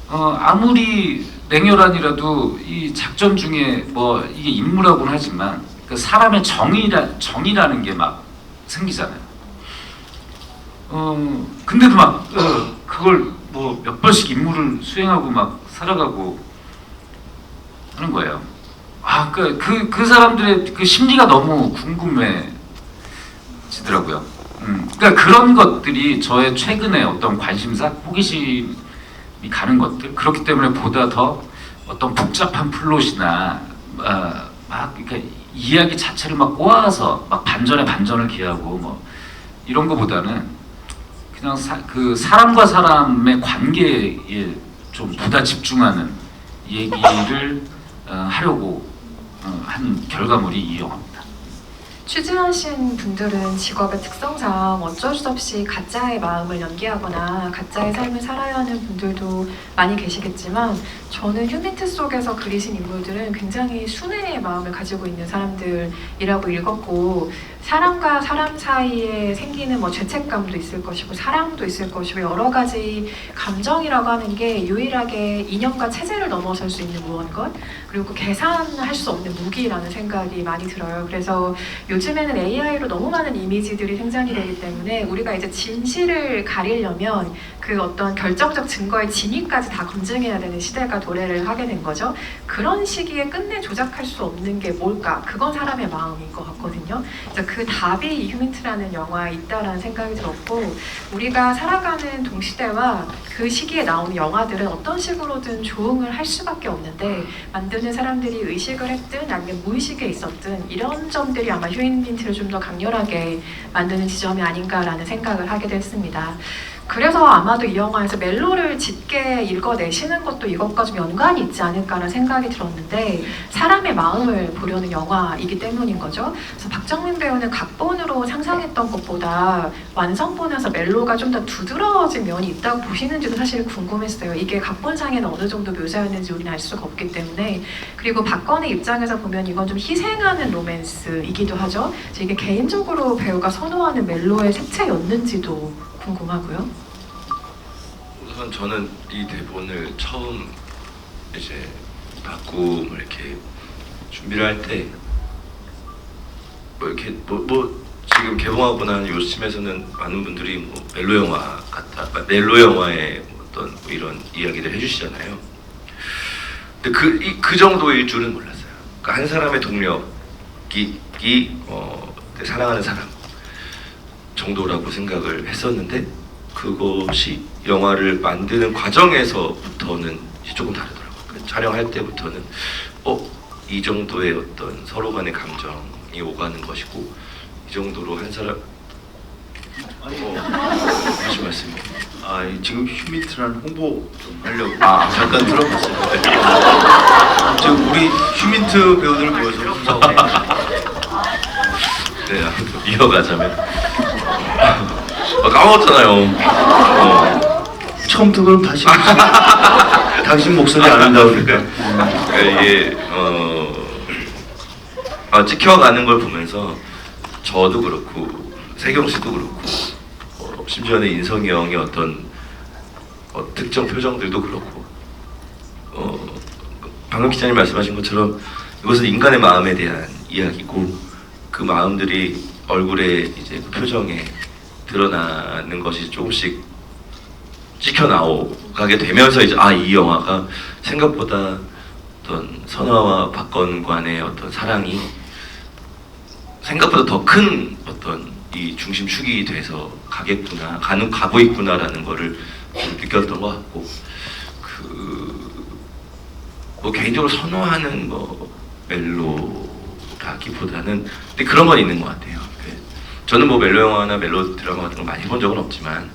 Speaker 5: 아무리 냉혈한이라도 이 작전 중에 뭐 이게 임무라고는 하지만 그 사람의 정이라는 게 막 생기잖아요. 근데도 막 그걸 뭐 몇 번씩 임무를 수행하고 막 살아가고 하는 거예요. 그 사람들의 그 심리가 너무 궁금해지더라고요. 그러니까 그런 것들이 저의 최근의 어떤 관심사, 호기심이 가는 것들, 그렇기 때문에 보다 더 어떤 복잡한 플롯이나 막 그러니까 이야기 자체를 막 꼬아서 막 반전에 반전을 기하고 뭐 이런 거보다는 그냥 그 사람과 사람의 관계에 좀 보다 집중하는 얘기를 하려고 한 결과물이 이 영화입니다.
Speaker 1: 취재하신 분들은 직업의 특성상 어쩔 수 없이 가짜의 마음을 연기하거나 가짜의 삶을 살아야 하는 분들도 많이 계시겠지만, 저는 휴민트 속에서 그리신 인물들은 굉장히 순애의 마음을 가지고 있는 사람들이라고 읽었고, 사람과 사람 사이에 생기는 뭐 죄책감도 있을 것이고 사랑도 있을 것이고 여러 가지 감정이라고 하는 게 유일하게 이념과 체제를 넘어설 수 있는 무언것, 그리고 계산할 수 없는 무기라는 생각이 많이 들어요. 그래서 요즘에는 AI로 너무 많은 이미지들이 생산이 되기 때문에 우리가 이제 진실을 가리려면 그 어떤 결정적 증거의 진위까지 다 검증해야 되는 시대가 도래를 하게 된 거죠. 그런 시기에 끝내 조작할 수 없는 게 뭘까? 그건 사람의 마음인 것 같거든요. 그래서 그 답이 이 휴민트라는 영화에 있다라는 생각이 들었고, 우리가 살아가는 동시대와 그 시기에 나오는 영화들은 어떤 식으로든 조응을 할 수밖에 없는데, 만드는 사람들이 의식을 했든 아니면 무의식에 있었든 이런 점들이 아마 휴민트를 좀 더 강렬하게 만드는 지점이 아닌가라는 생각을 하게 됐습니다. 그래서 아마도 이 영화에서 멜로를 짙게 읽어내시는 것도 이것과 좀 연관이 있지 않을까라는 생각이 들었는데, 사람의 마음을 보려는 영화이기 때문인 거죠. 그래서 박정민 배우는 각본으로 상상했던 것보다 완성본에서 멜로가 좀 더 두드러진 면이 있다고 보시는지도 사실 궁금했어요. 이게 각본상에는 어느 정도 묘사였는지 우리는 알 수가 없기 때문에. 그리고 박건의 입장에서 보면 이건 좀 희생하는 로맨스이기도 하죠. 그래서 이게 개인적으로 배우가 선호하는 멜로의 색채였는지도 궁금하고요.
Speaker 2: 우선 저는 이 대본을 처음 이제 바꿈을 이렇게 준비를 할 때 뭐 이렇게 뭐 지금 개봉하고 난 요즘에서는 많은 분들이 뭐 멜로 영화 같다, 멜로 영화의 어떤 뭐 이런 이야기들 해주시잖아요. 근데 그 정도일 줄은 몰랐어요. 그러니까 한 사람의 동력이 사랑하는 사람 정도라고 생각을 했었는데, 그것이 영화를 만드는 과정에서부터는 조금 다르더라고요. 그러니까 촬영할 때부터는 이 정도의 어떤 서로 간의 감정이 오가는 것이고, 이 정도로 한 사람 무슨 말씀이에요?
Speaker 3: 지금 휴민트라는 홍보 좀 하려고 잠깐 들어봤어요. 지금 우리 휴민트 배우들 모여서 분석을
Speaker 2: 네, 아무튼 이어가자면 까먹었잖아요.
Speaker 3: 처음부터 그럼 다시 당신 목소리 안 한다고 그러니까.
Speaker 2: 이게 찍혀가는 걸 보면서 저도 그렇고 세경 씨도 그렇고 심지어는 인성이 형의 어떤 특정 표정들도 그렇고 방금 기자님 말씀하신 것처럼 이것은 인간의 마음에 대한 이야기고 그 마음들이 얼굴에 이제 그 표정에 드러나는 것이 조금씩 찍혀 나오게 되면서 이제 이 영화가 생각보다 어떤 선화와 박건 간의 어떤 사랑이 생각보다 더 큰 어떤 이 중심축이 돼서 가고 있구나라는 거를 느꼈던 것 같고 뭐 개인적으로 선호하는 멜로라기보다는 근데 그런 건 있는 것 같아요. 저는 뭐 멜로 영화나 멜로 드라마 같은 걸 많이 본 적은 없지만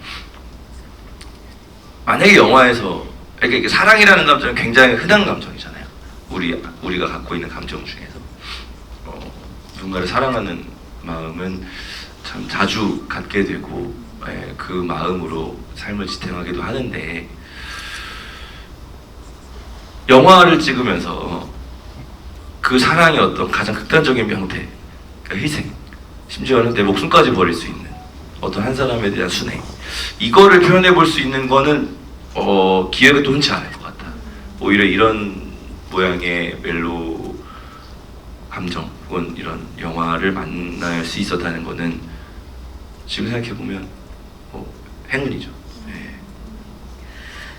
Speaker 2: 만약에 영화에서 이렇게 사랑이라는 감정은 굉장히 흔한 감정이잖아요. 우리가 갖고 있는 감정 중에서 누군가를 사랑하는 마음은 참 자주 갖게 되고 그 마음으로 삶을 지탱하기도 하는데 영화를 찍으면서 그 사랑의 어떤 가장 극단적인 형태, 그러니까 희생, 심지어는 내 목숨까지 버릴 수 있는 어떤 한 사람에 대한 순애, 이거를 표현해 볼 수 있는 거는 기회가 또 흔치 않을 것 같다. 오히려 이런 모양의 멜로 감정 혹은 이런 영화를 만날 수 있었다는 거는 지금 생각해 보면 행운이죠.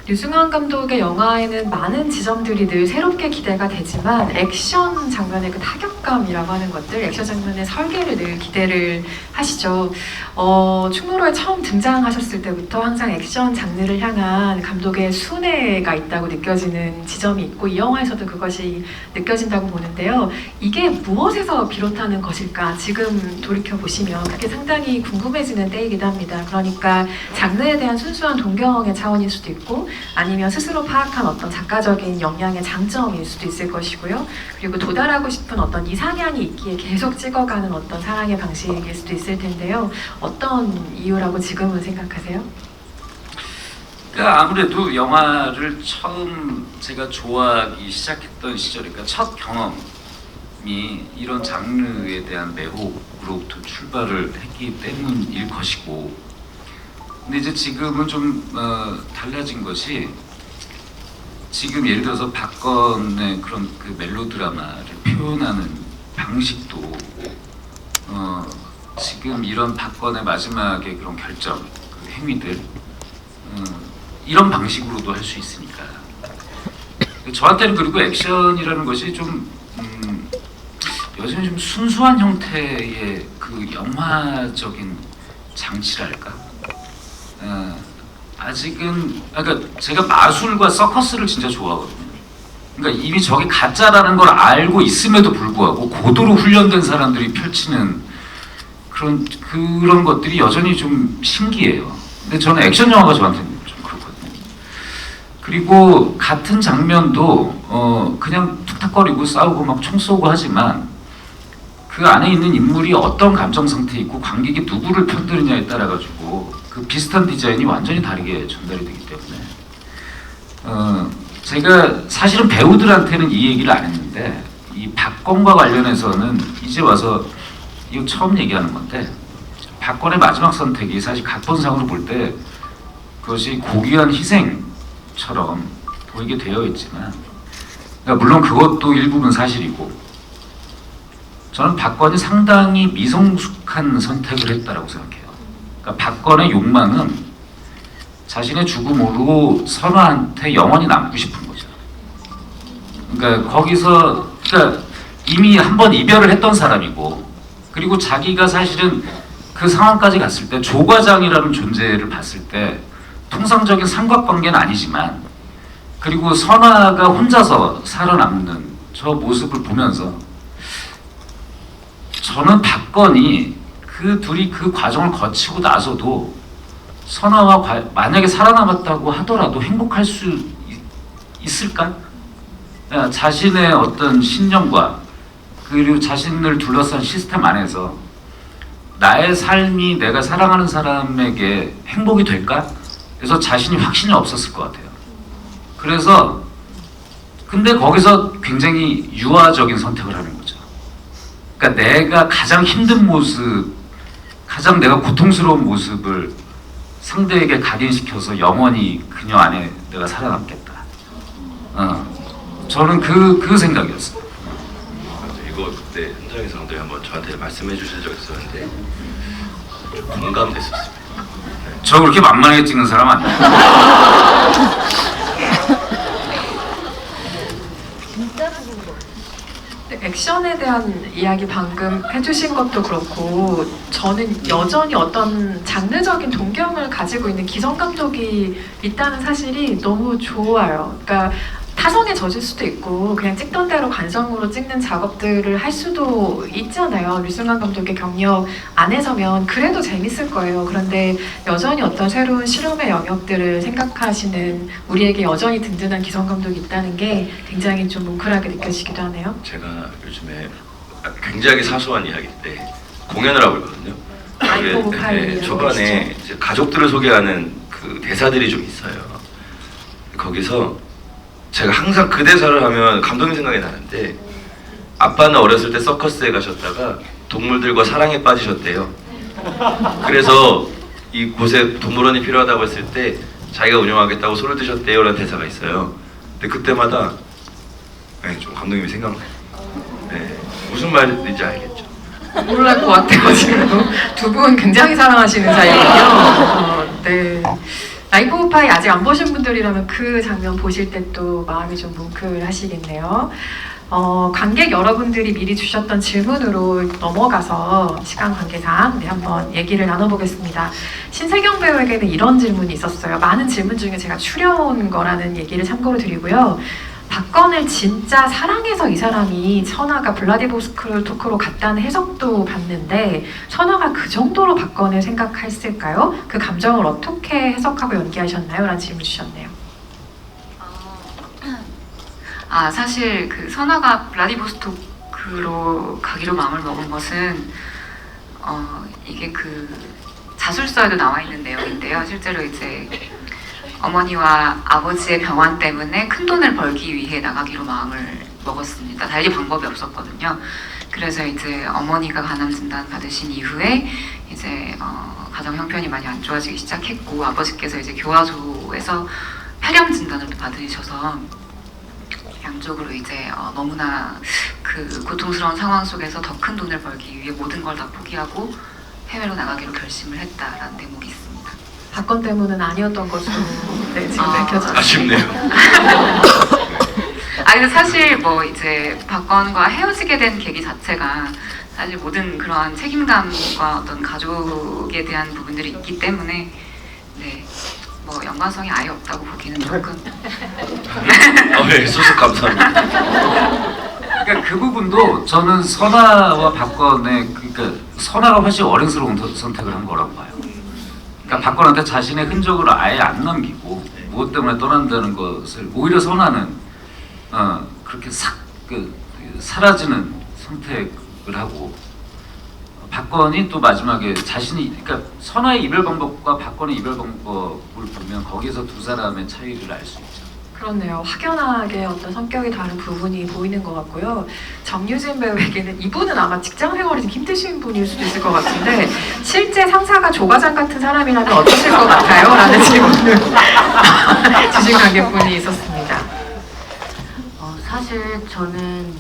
Speaker 1: 류승환 감독의 영화에는 많은 지점들이 늘 새롭게 기대가 되지만 액션 장면의 그 타격감이라고 하는 것들, 액션 장면의 설계를 늘 기대를 하시죠. 충무로에 처음 등장하셨을 때부터 항상 액션 장르를 향한 감독의 순애가 있다고 느껴지는 지점이 있고 이 영화에서도 그것이 느껴진다고 보는데요. 이게 무엇에서 비롯하는 것일까? 지금 돌이켜보시면 그게 상당히 궁금해지는 때이기도 합니다. 그러니까 장르에 대한 순수한 동경의 차원일 수도 있고 아니면 스스로 파악한 어떤 작가적인 역량의 장점일 수도 있을 것이고요. 그리고 도달하고 싶은 어떤 이상향이 있기에 계속 찍어가는 어떤 사랑의 방식일 수도 있을 텐데요. 어떤 이유라고 지금은 생각하세요?
Speaker 5: 그러니까 아무래도 영화를 처음 제가 좋아하기 시작했던 시절, 그러니까 첫 경험이 이런 장르에 대한 매혹으로부터 출발을 했기 때문일 것이고, 근데 이제 지금은 좀 달라진 것이, 지금 예를 들어서 박건의 그런 그 멜로드라마를 표현하는 방식도 지금 이런 박건의 마지막에 그런 결정, 그 행위들 이런 방식으로도 할 수 있으니까 저한테는, 그리고 액션이라는 것이 좀 여전히 좀 순수한 형태의 그 영화적인 장치랄까. 아직은, 그러니까 제가 마술과 서커스를 진짜 좋아하거든요. 그러니까 이미 저게 가짜라는 걸 알고 있음에도 불구하고 고도로 훈련된 사람들이 펼치는 그런 것들이 여전히 좀 신기해요. 근데 저는 액션 영화가 저한테는 좀 그렇거든요. 그리고 같은 장면도 그냥 툭탁거리고 싸우고 막 총 쏘고 하지만 그 안에 있는 인물이 어떤 감정 상태에 있고 관객이 누구를 편드느냐에 따라 가지고 그 비슷한 디자인이 완전히 다르게 전달이 되기 때문에 제가 사실은 배우들한테는 이 얘기를 안 했는데 이 박건과 관련해서는 이제 와서 이거 처음 얘기하는 건데, 박건의 마지막 선택이 사실 각본상으로 볼 때 그것이 고귀한 희생처럼 보이게 되어 있지만, 그러니까 물론 그것도 일부분 사실이고, 저는 박건이 상당히 미성숙한 선택을 했다라고 생각해요. 그러니까 박건의 욕망은 자신의 죽음으로 선화한테 영원히 남고 싶은 거죠. 그러니까 거기서, 그러니까 이미 한번 이별을 했던 사람이고, 그리고 자기가 사실은 그 상황까지 갔을 때 조과장이라는 존재를 봤을 때 통상적인 삼각관계는 아니지만, 그리고 선화가 혼자서 살아남는 저 모습을 보면서 저는 박건이 그 둘이 그 과정을 거치고 나서도 선화와 만약에 살아남았다고 하더라도 행복할 수 있을까? 자신의 어떤 신념과 그리고 자신을 둘러싼 시스템 안에서 나의 삶이 내가 사랑하는 사람에게 행복이 될까? 그래서 자신이 확신이 없었을 것 같아요. 그래서 근데 거기서 굉장히 유아적인 선택을 하는 거죠. 그러니까 내가 가장 힘든 모습, 가장 내가 고통스러운 모습을 상대에게 각인시켜서 영원히 그녀 안에 내가 살아남겠다. 저는 그 생각이었어요.
Speaker 2: 이거 그때 현장에서 감독이 한번 저한테 말씀해 주신 적 있었는데 좀 공감됐었습니다.
Speaker 5: 저 그렇게 만만하게 찍는 사람 아니에요.
Speaker 1: 네, 액션에 대한 이야기 방금 해주신 것도 그렇고 저는 여전히 어떤 장르적인 동경을 가지고 있는 기성 감독이 있다는 사실이 너무 좋아요. 그러니까 타성에 젖을 수도 있고 그냥 찍던 대로 관성으로 찍는 작업들을 할 수도 있잖아요. 류승환 감독의 경력 안에서면 그래도 재밌을 거예요. 그런데 여전히 어떤 새로운 실험의 영역들을 생각하시는 우리에게 여전히 든든한 기성 감독이 있다는 게 굉장히 좀 뭉클하게 느껴지기도 하네요.
Speaker 2: 제가 요즘에 굉장히 사소한 이야기인데 공연을 하고 있거든요.
Speaker 1: 아이포
Speaker 2: 그게,
Speaker 1: 파일이라고
Speaker 2: 초반에 이제 가족들을 소개하는 그 대사들이 좀 있어요. 거기서 제가 항상 그 대사를 하면 감독님 생각이 나는데 아빠는 어렸을 때 서커스에 가셨다가 동물들과 사랑에 빠지셨대요. 그래서 이곳에 동물원이 필요하다고 했을 때 자기가 운영하겠다고 손을 드셨대요 라는 대사가 있어요. 근데 그때마다 좀 감독님이 생각나요. 네, 무슨 말인지 알겠죠.
Speaker 1: 모를 것 같아요. 지금 두 분 굉장히 사랑하시는 사이거든요. 네. 라이브 오파이 아직 안 보신 분들이라면 그 장면 보실 때 또 마음이 좀 뭉클하시겠네요. 관객 여러분들이 미리 주셨던 질문으로 넘어가서 시간 관계상 한번 얘기를 나눠보겠습니다. 신세경 배우에게는 이런 질문이 있었어요. 많은 질문 중에 제가 추려온 거라는 얘기를 참고로 드리고요. 박건을 진짜 사랑해서 이 사람이 선아가 블라디보스토크로 갔다는 해석도 봤는데 선아가 그 정도로 박건을 생각했을까요? 그 감정을 어떻게 해석하고 연기하셨나요? 라는 질문 주셨네요.
Speaker 4: 사실 그 선아가 블라디보스토크로 가기로 마음을 먹은 것은 이게 그 자술서에도 나와 있는 내용인데요. 실제로 이제 어머니와 아버지의 병환 때문에 큰 돈을 벌기 위해 나가기로 마음을 먹었습니다. 달리 방법이 없었거든요. 그래서 이제 어머니가 간암 진단 받으신 이후에 이제 가정 형편이 많이 안 좋아지기 시작했고 아버지께서 이제 교화소에서 폐렴 진단을 또 받으셔서 양쪽으로 이제 너무나 그 고통스러운 상황 속에서 더 큰 돈을 벌기 위해 모든 걸 다 포기하고 해외로 나가기로 결심을 했다라는 대목이 있습니다.
Speaker 1: 박건 때문은 아니었던 것으로 네, 지금 밝혀졌어요.
Speaker 2: 아쉽네요.
Speaker 4: 근데 사실 뭐 이제 박건과 헤어지게 된 계기 자체가 사실 모든 그러한 책임감과 어떤 가족에 대한 부분들이 있기 때문에 네, 뭐 연관성이 아예 없다고 보기는 조금.
Speaker 2: 네, 수습 감사합니다.
Speaker 5: 그러니까 그 부분도 저는 선아와 박건의 그러니까 선아가 훨씬 어른스러운 선택을 한 거라고 봐요. 그러니까 박건한테 자신의 흔적을 아예 안 남기고 무엇 때문에 떠난다는 것을 오히려 선아는 그렇게 사라지는 선택을 하고 박건이 또 마지막에 자신이 그러니까 선아의 이별 방법과 박건의 이별 방법을 보면 거기서 두 사람의 차이를 알 수 있죠.
Speaker 1: 그렇네요. 확연하게 어떤 성격이 다른 부분이 보이는 것 같고요. 정유진 배우에게는 이분은 아마 직장 생활이 좀 힘드신 분일 수도 있을 것 같은데 실제 상사가 조과장 같은 사람이라면 어떠실 것 같아요? 라는 질문을 주신 관객분이 있었습니다.
Speaker 6: 사실 저는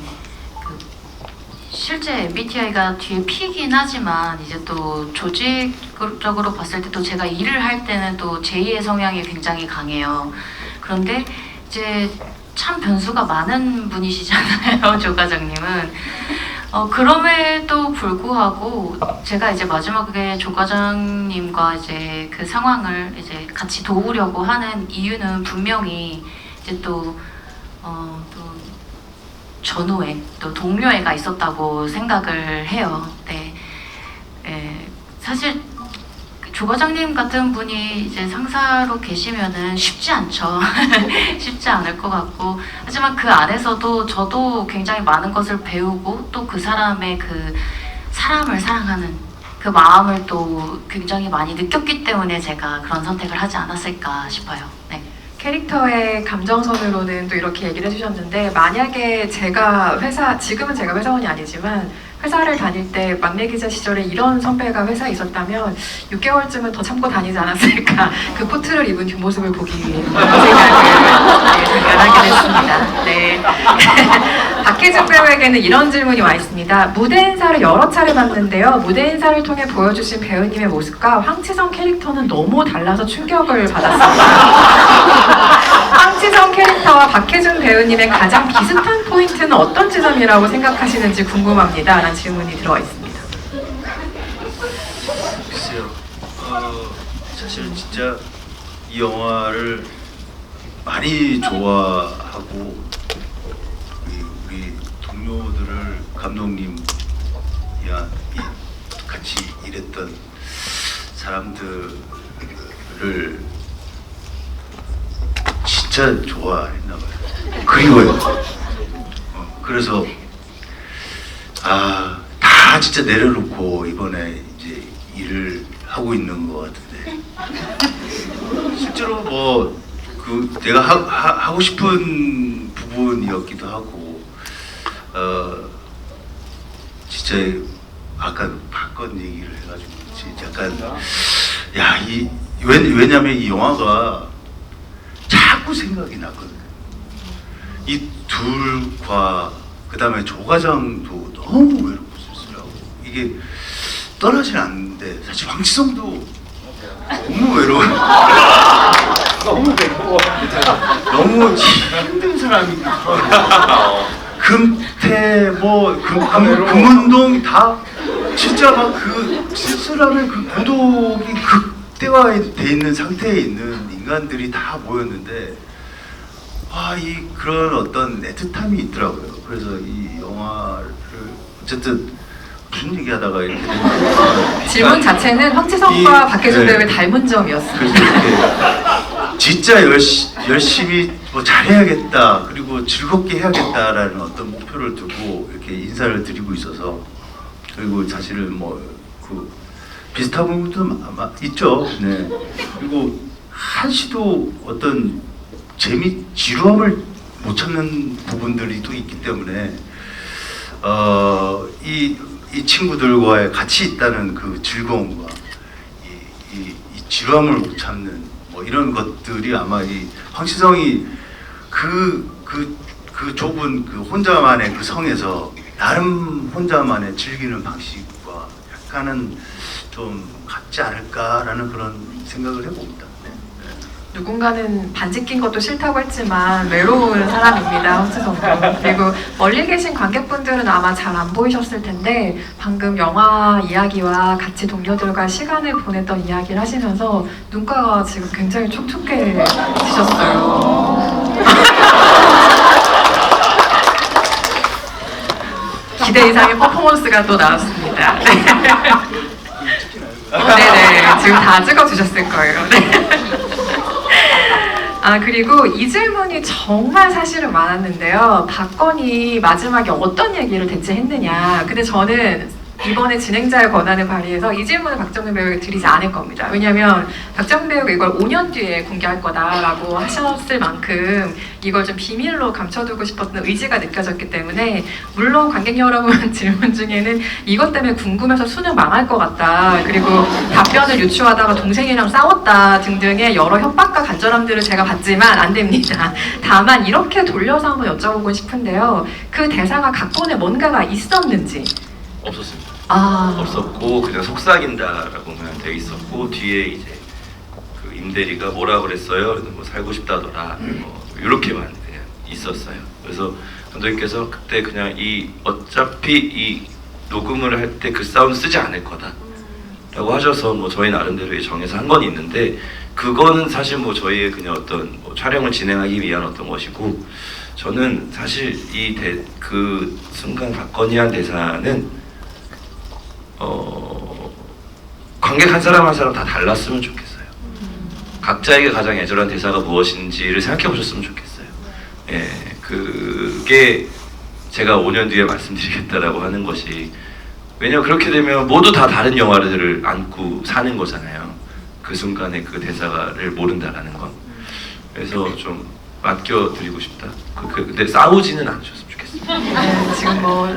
Speaker 6: 실제 MBTI가 뒤에 P이긴 하지만 이제 또 조직적으로 봤을 때 또 제가 일을 할 때는 또 J의 성향이 굉장히 강해요. 그런데 이제 참 변수가 많은 분이시잖아요, 조 과장님은. 그럼에도 불구하고 제가 이제 마지막에 조 과장님과 이제 그 상황을 이제 같이 도우려고 하는 이유는 분명히 이제 또 전후에 또 동료애가 있었다고 생각을 해요. 네, 사실 조 과장님 같은 분이 이제 상사로 계시면은 쉽지 않죠. 쉽지 않을 것 같고 하지만 그 안에서도 저도 굉장히 많은 것을 배우고 또 그 사람의 그 사람을 사랑하는 그 마음을 또 굉장히 많이 느꼈기 때문에 제가 그런 선택을 하지 않았을까 싶어요. 네.
Speaker 1: 캐릭터의 감정선으로는 또 이렇게 얘기를 해주셨는데 만약에 제가 지금은 제가 회사원이 아니지만 회사를 다닐 때 막내 기자 시절에 이런 선배가 회사에 있었다면 6개월쯤은 더 참고 다니지 않았을까 그 코트를 입은 뒷모습을 보기 위해 생각을 잠깐 하게 됐습니다. 네. 박혜준 배우에게는 이런 질문이 와 있습니다. 무대 인사를 여러 차례 봤는데요. 무대 인사를 통해 보여주신 배우님의 모습과 황치성 캐릭터는 너무 달라서 충격을 받았습니다. 황치성 캐릭터와 박혜준 배우님의 가장 비슷한 포인트는 어떤 지점이라고 생각하시는지 궁금합니다. 라는 질문이 들어와 있습니다.
Speaker 3: 글쎄요. 사실 진짜 이 영화를 많이 좋아하고 우리 동료들을 감독님이야 같이 일했던 사람들을 진짜 좋아했나 봐요. 그리워요. 그래서 다 진짜 내려놓고 이번에 이제 일을 하고 있는 것 같은데 실제로 뭐 그 내가 하고 싶은 부분이었기도 하고 진짜 아까 봤건 얘기를 해가지고 약간 왜냐면 이 영화가 자꾸 생각이 나거든요. 이 둘과 그 다음에 조과장도 너무 외롭고 쓸쓸하고 이게 떠나질 않는데 사실 황치성도 너무 외로워요. 너무 힘든 사람이니까 금태 금운동 다 진짜 막 그 쓸쓸함의 그 고독이 극대화돼 있는 상태에 있는 인간들이 다 모였는데 이 그런 어떤 애틋함이 있더라고요. 그래서 이 영화를 어쨌든 무슨 얘기하다가 이렇게
Speaker 1: 질문 자체는 황치성과 박혜준 배우의 닮은 점이었습니다.
Speaker 3: 이렇게 진짜 열심히 뭐 잘해야겠다 그리고 즐겁게 해야겠다라는 어떤 목표를 두고 이렇게 인사를 드리고 있어서 그리고 사실은 뭐 그 비슷한 부분도 아마 있죠. 네. 그리고 한시도 어떤 지루함을 못 찾는 부분들이 또 있기 때문에 이 친구들과의 같이 있다는 그 즐거움과 이 지루함을 못 참는 뭐 이런 것들이 아마 이 황치성이 그 좁은 그 혼자만의 그 성에서 나름 혼자만의 즐기는 방식과 약간은 좀 같지 않을까라는 그런 생각을 해봅니다. 네.
Speaker 1: 누군가는 반지 낀 것도 싫다고 했지만 외로운 사람입니다. 황치성도. 그리고 멀리 계신 관객분들은 아마 잘 안 보이셨을 텐데 방금 영화 이야기와 같이 동료들과 시간을 보냈던 이야기를 하시면서 눈가가 지금 굉장히 촉촉해지셨어요. 기대 이상의 퍼포먼스가 또 나왔습니다. 네. 네네, 지금 다 찍어주셨을 거예요. 네. 그리고 이 질문이 정말 사실은 많았는데요. 박건이 마지막에 어떤 얘기를 대체 했느냐. 근데 저는 이번에 진행자의 권한을 발휘해서 이 질문을 박정민 배우에게 드리지 않을 겁니다. 왜냐면 박정민 배우가 이걸 5년 뒤에 공개할 거다라고 하셨을 만큼 이걸 좀 비밀로 감춰두고 싶었던 의지가 느껴졌기 때문에 물론 관객 여러분 질문 중에는 이것 때문에 궁금해서 수능 망할 것 같다. 그리고 답변을 유추하다가 동생이랑 싸웠다 등등의 여러 협박과 간절함들을 제가 받지만 안 됩니다. 다만 이렇게 돌려서 한번 여쭤보고 싶은데요. 그 대사가 각본에 뭔가가 있었는지.
Speaker 2: 없었습니다.
Speaker 1: 없었고
Speaker 2: 그냥 속삭인다라고만 돼 있었고 뒤에 이제 그 임대리가 뭐라 그랬어요? 그래서 뭐 살고 싶다더라 뭐 이렇게만 그냥 있었어요. 그래서 감독님께서 그때 그냥 어차피 이 녹음을 할 때 그 사운드 쓰지 않을 거다라고 하셔서 뭐 저희 나름대로 정해서 한 건 있는데 그거는 사실 뭐 저희의 그냥 어떤 뭐 촬영을 진행하기 위한 어떤 것이고 저는 사실 그 순간 박건이 한 대사는 관객 한 사람 한 사람 다 달랐으면 좋겠어요. 각자에게 가장 애절한 대사가 무엇인지를 생각해 보셨으면 좋겠어요. 예, 그게 제가 5년 뒤에 말씀드리겠다라고 하는 것이 왜냐면 그렇게 되면 모두 다 다른 영화들을 안고 사는 거잖아요. 그 순간에 그 대사를 모른다라는 건. 그래서 좀 맡겨드리고 싶다. 근데 싸우지는 않으셨으면 좋겠어요.
Speaker 1: 네, 지금 뭐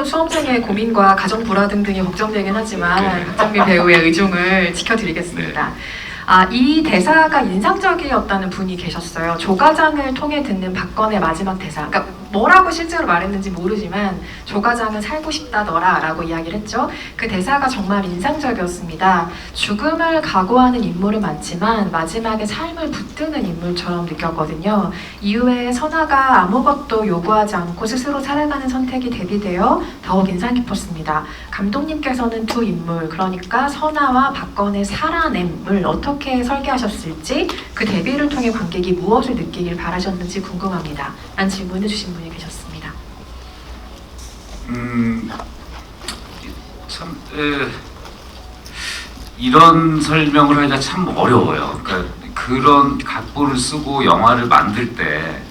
Speaker 1: 수험생의 고민과 가정 불화 등등이 걱정되긴 하지만 박정민 배우의 의중을 지켜드리겠습니다. 이 대사가 인상적이었다는 분이 계셨어요. 조과장을 통해 듣는 박건의 마지막 대사. 그러니까 뭐라고 실제로 말했는지 모르지만 조과장은 살고 싶다 너라 라고 이야기를 했죠. 그 대사가 정말 인상적이었습니다. 죽음을 각오하는 인물은 많지만 마지막에 삶을 붙드는 인물처럼 느꼈거든요. 이후에 선아가 아무것도 요구하지 않고 스스로 살아가는 선택이 대비되어 더욱 인상 깊었습니다. 감독님께서는 두 인물, 그러니까 선아와 박건의 살아냄을 어떻게 설계하셨을지, 그 대비를 통해 관객이 무엇을 느끼길 바라셨는지 궁금합니다. 라는 질문을 주신 분이 계셨습니다.
Speaker 5: 참 이런 설명을 하기가 참 어려워요. 그러니까 그런 각본을 쓰고 영화를 만들 때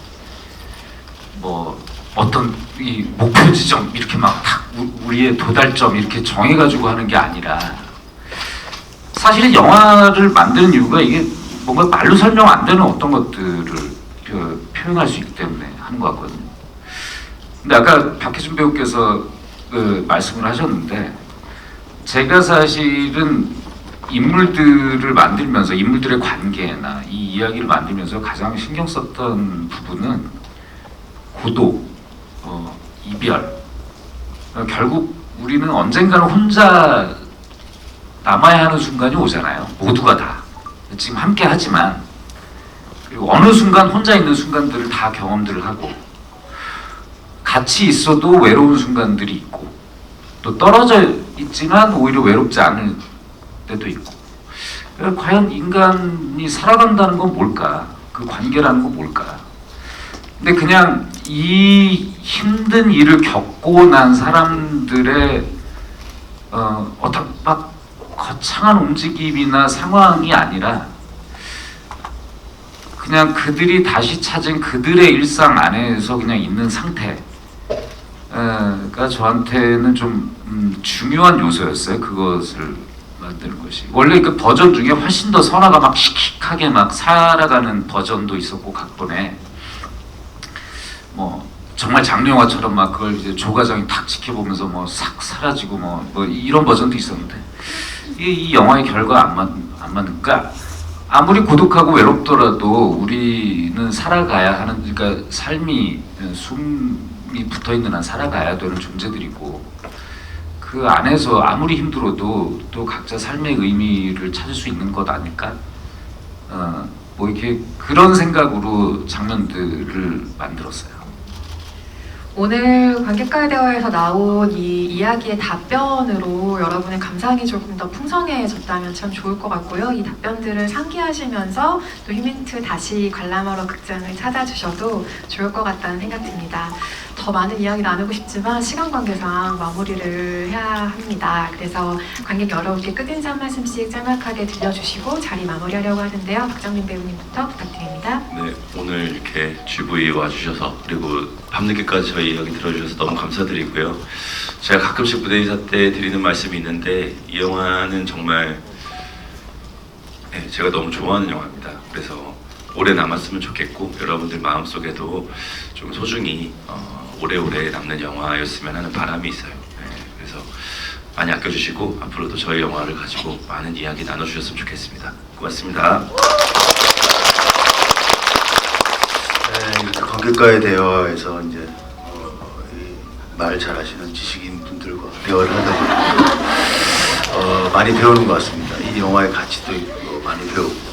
Speaker 5: 뭐 어떤 이 목표 지점 이렇게 막 딱 우리의 도달점 이렇게 정해가지고 하는 게 아니라, 사실은 영화를 만드는 이유가 이게 뭔가 말로 설명 안 되는 어떤 것들을 표현할 수 있기 때문에 하는 것 같거든요. 근데 아까 박혜준 배우께서 말씀을 하셨는데, 제가 사실은 인물들을 만들면서 인물들의 관계나 이 이야기를 만들면서 가장 신경 썼던 부분은 고독, 이별. 결국 우리는 언젠가는 혼자 남아야 하는 순간이 오잖아요. 모두가 다. 지금 함께 하지만, 그리고 어느 순간 혼자 있는 순간들을 다 경험들을 하고, 같이 있어도 외로운 순간들이 있고, 또 떨어져 있지만 오히려 외롭지 않을 때도 있고. 과연 인간이 살아간다는 건 뭘까? 그 관계라는 건 뭘까? 근데 그냥 이 힘든 일을 겪고 난 사람들의 어떤 막 거창한 움직임이나 상황이 아니라, 그냥 그들이 다시 찾은 그들의 일상 안에서 그냥 있는 상태가 저한테는 좀 중요한 요소였어요. 그것을 만드는 것이. 원래 그 버전 중에 훨씬 더 선아가 막 씩씩하게 막 살아가는 버전도 있었고, 각본에 뭐 정말 장르 영화처럼 막 그걸 이제 조과장이 탁 지켜보면서 뭐 싹 사라지고 뭐 이런 버전도 있었는데, 이 영화의 결과 안 맞는가? 아무리 고독하고 외롭더라도 우리는 살아가야 하는, 그러니까 삶이 숨이 붙어 있는 한 살아가야 되는 존재들이고, 그 안에서 아무리 힘들어도 또 각자 삶의 의미를 찾을 수 있는 것 아닐까? 뭐 이렇게 그런 생각으로 장면들을 만들었어요.
Speaker 1: 오늘 관객과의 대화에서 나온 이 이야기의 답변으로 여러분의 감상이 조금 더 풍성해졌다면 참 좋을 것 같고요. 이 답변들을 상기하시면서 또 휴민트 다시 관람하러 극장을 찾아주셔도 좋을 것 같다는 생각 듭니다. 더 많은 이야기 나누고 싶지만 시간 관계상 마무리를 해야 합니다. 그래서 관객 여러분께 끝인사 한 말씀씩 짤막하게 들려주시고 자리 마무리하려고 하는데요. 박정민 배우님부터 부탁드립니다.
Speaker 2: 네, 오늘 이렇게 GV 와주셔서, 그리고 밤늦게까지 저희 이야기 들어주셔서 너무 감사드리고요. 제가 가끔씩 무대 인사 때 드리는 말씀이 있는데, 이 영화는 정말 제가 너무 좋아하는 영화입니다. 그래서 오래 남았으면 좋겠고, 여러분들 마음속에도 좀 소중히 오래오래 남는 영화였으면 하는 바람이 있어요. 그래서 많이 아껴주시고 앞으로도 저희 영화를 가지고 많은 이야기 나눠주셨으면 좋겠습니다. 고맙습니다.
Speaker 3: 이렇게 관객과의 대화에서 이제 말 잘하시는 지식인 분들과 대화를 하다 보니까 많이 배우는 것 같습니다. 이 영화의 가치도 있고 많이 배우고.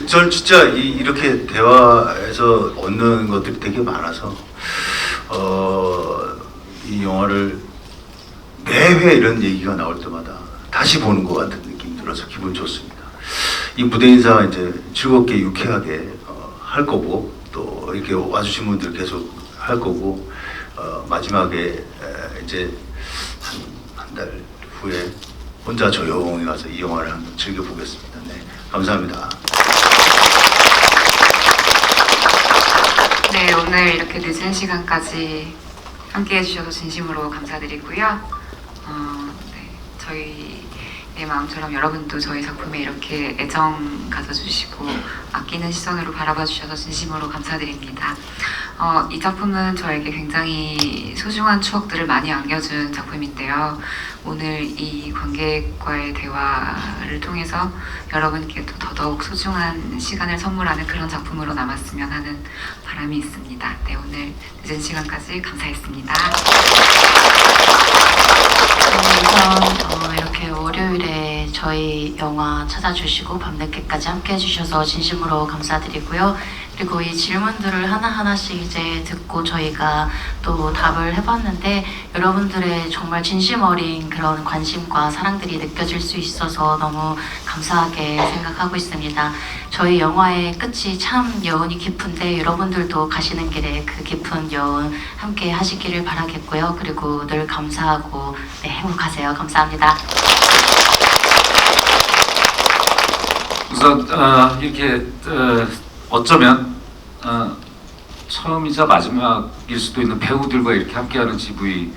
Speaker 3: 전 진짜 이렇게 대화에서 얻는 것들이 되게 많아서 이 영화를 매회 이런 얘기가 나올 때마다 다시 보는 것 같은 느낌이 들어서 기분 좋습니다. 이 무대 인사 이제 즐겁게 유쾌하게 할 거고, 또 이렇게 와주신 분들 계속 할 거고, 마지막에 이제 한 달 후에 혼자 조용히 가서 이 영화를 한번 즐겨보겠습니다. 네, 감사합니다.
Speaker 4: 네, 오늘 이렇게 늦은 시간까지 함께 해주셔서 진심으로 감사드리고요. 네, 저희 마음처럼 여러분도 저희 작품에 이렇게 애정 가져주시고 아끼는 시선으로 바라봐 주셔서 진심으로 감사드립니다. 이 작품은 저에게 굉장히 소중한 추억들을 많이 안겨준 작품인데요. 오늘 이 관객과의 대화를 통해서 여러분께도 더더욱 소중한 시간을 선물하는 그런 작품으로 남았으면 하는 바람이 있습니다. 네, 오늘 늦은 시간까지 감사했습니다.
Speaker 6: 우선 이렇게 월요일에 저희 영화 찾아주시고 밤늦게까지 함께 해주셔서 진심으로 감사드리고요. 그리고 이 질문들을 하나하나씩 이제 듣고 저희가 또 답을 해봤는데 여러분들의 정말 진심 어린 그런 관심과 사랑들이 느껴질 수 있어서 너무 감사하게 생각하고 있습니다. 저희 영화의 끝이 참 여운이 깊은데 여러분들도 가시는 길에 그 깊은 여운 함께 하시기를 바라겠고요. 그리고 늘 감사하고 네, 행복하세요. 감사합니다.
Speaker 5: 우선 이렇게 어쩌면 처음이자 마지막일 수도 있는 배우들과 이렇게 함께하는 GV에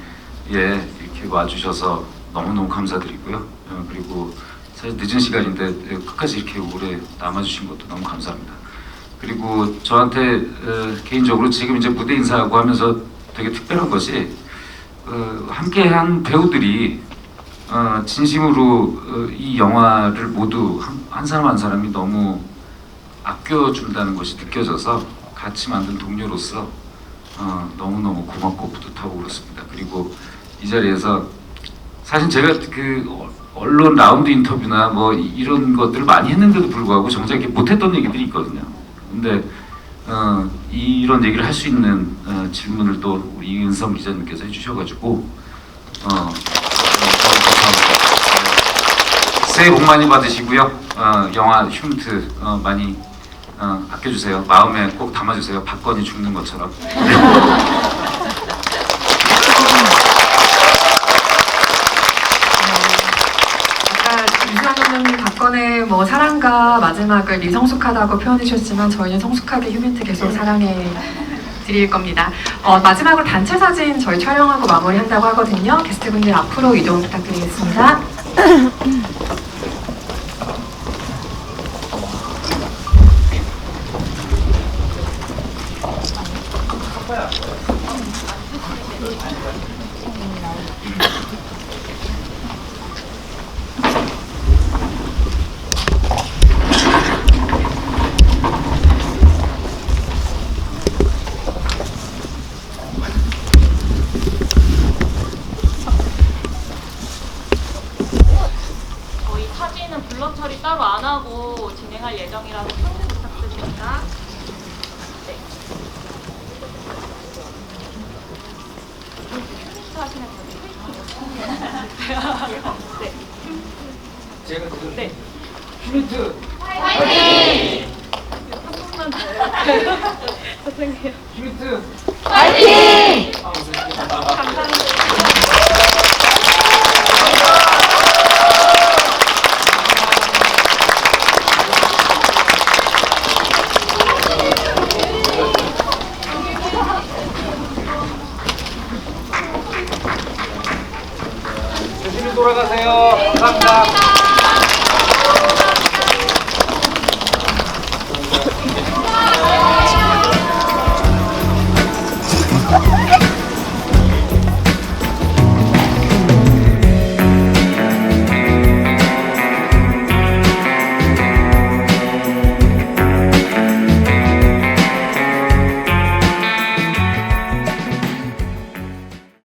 Speaker 5: 이렇게 와주셔서 너무너무 감사드리고요. 그리고 사실 늦은 시간인데 끝까지 이렇게 오래 남아주신 것도 너무 감사합니다. 그리고 저한테 개인적으로 지금 이제 무대 인사하고 하면서 되게 특별한 것이 함께한 배우들이 진심으로 이 영화를 모두 한 사람 한 사람이 너무 아껴준다는 것이 느껴져서 같이 만든 동료로서 너무너무 고맙고 뿌듯하고 그렇습니다. 그리고 이 자리에서 사실 제가 그 언론 라운드 인터뷰나 뭐 이런 것들을 많이 했는데도 불구하고 정작 이렇게 못했던 얘기들이 있거든요. 근데 이런 얘기를 할 수 있는 질문을 또 우리 이은성 기자님께서 해주셔가지고 새해 복 많이 받으시고요. 영화 휴먼트 많이 아껴주세요. 마음에 꼭 담아주세요. 박건이 죽는 것처럼.
Speaker 1: 아까 유수환님 박건의 뭐 사랑과 마지막을 미성숙하다고 표현해 주셨지만 저희는 성숙하게 휴먼트 계속 사랑해 드릴 겁니다. 마지막으로 단체 사진 저희 촬영하고 마무리한다고 하거든요. 게스트분들 앞으로 이동 부탁드리겠습니다.
Speaker 7: 저희 사진은 블러 처리 따로 안 하고 진행할 예정이라서 참고 부탁드립니다. 네. 퓨니트 하시는 분들 네.
Speaker 5: 제가
Speaker 7: 네.
Speaker 5: 휴먼트
Speaker 7: 한 번만 더. 죄송해요.
Speaker 5: 휴먼트
Speaker 7: 감사합니다.
Speaker 5: 조심히 돌아가세요. 감사합니다.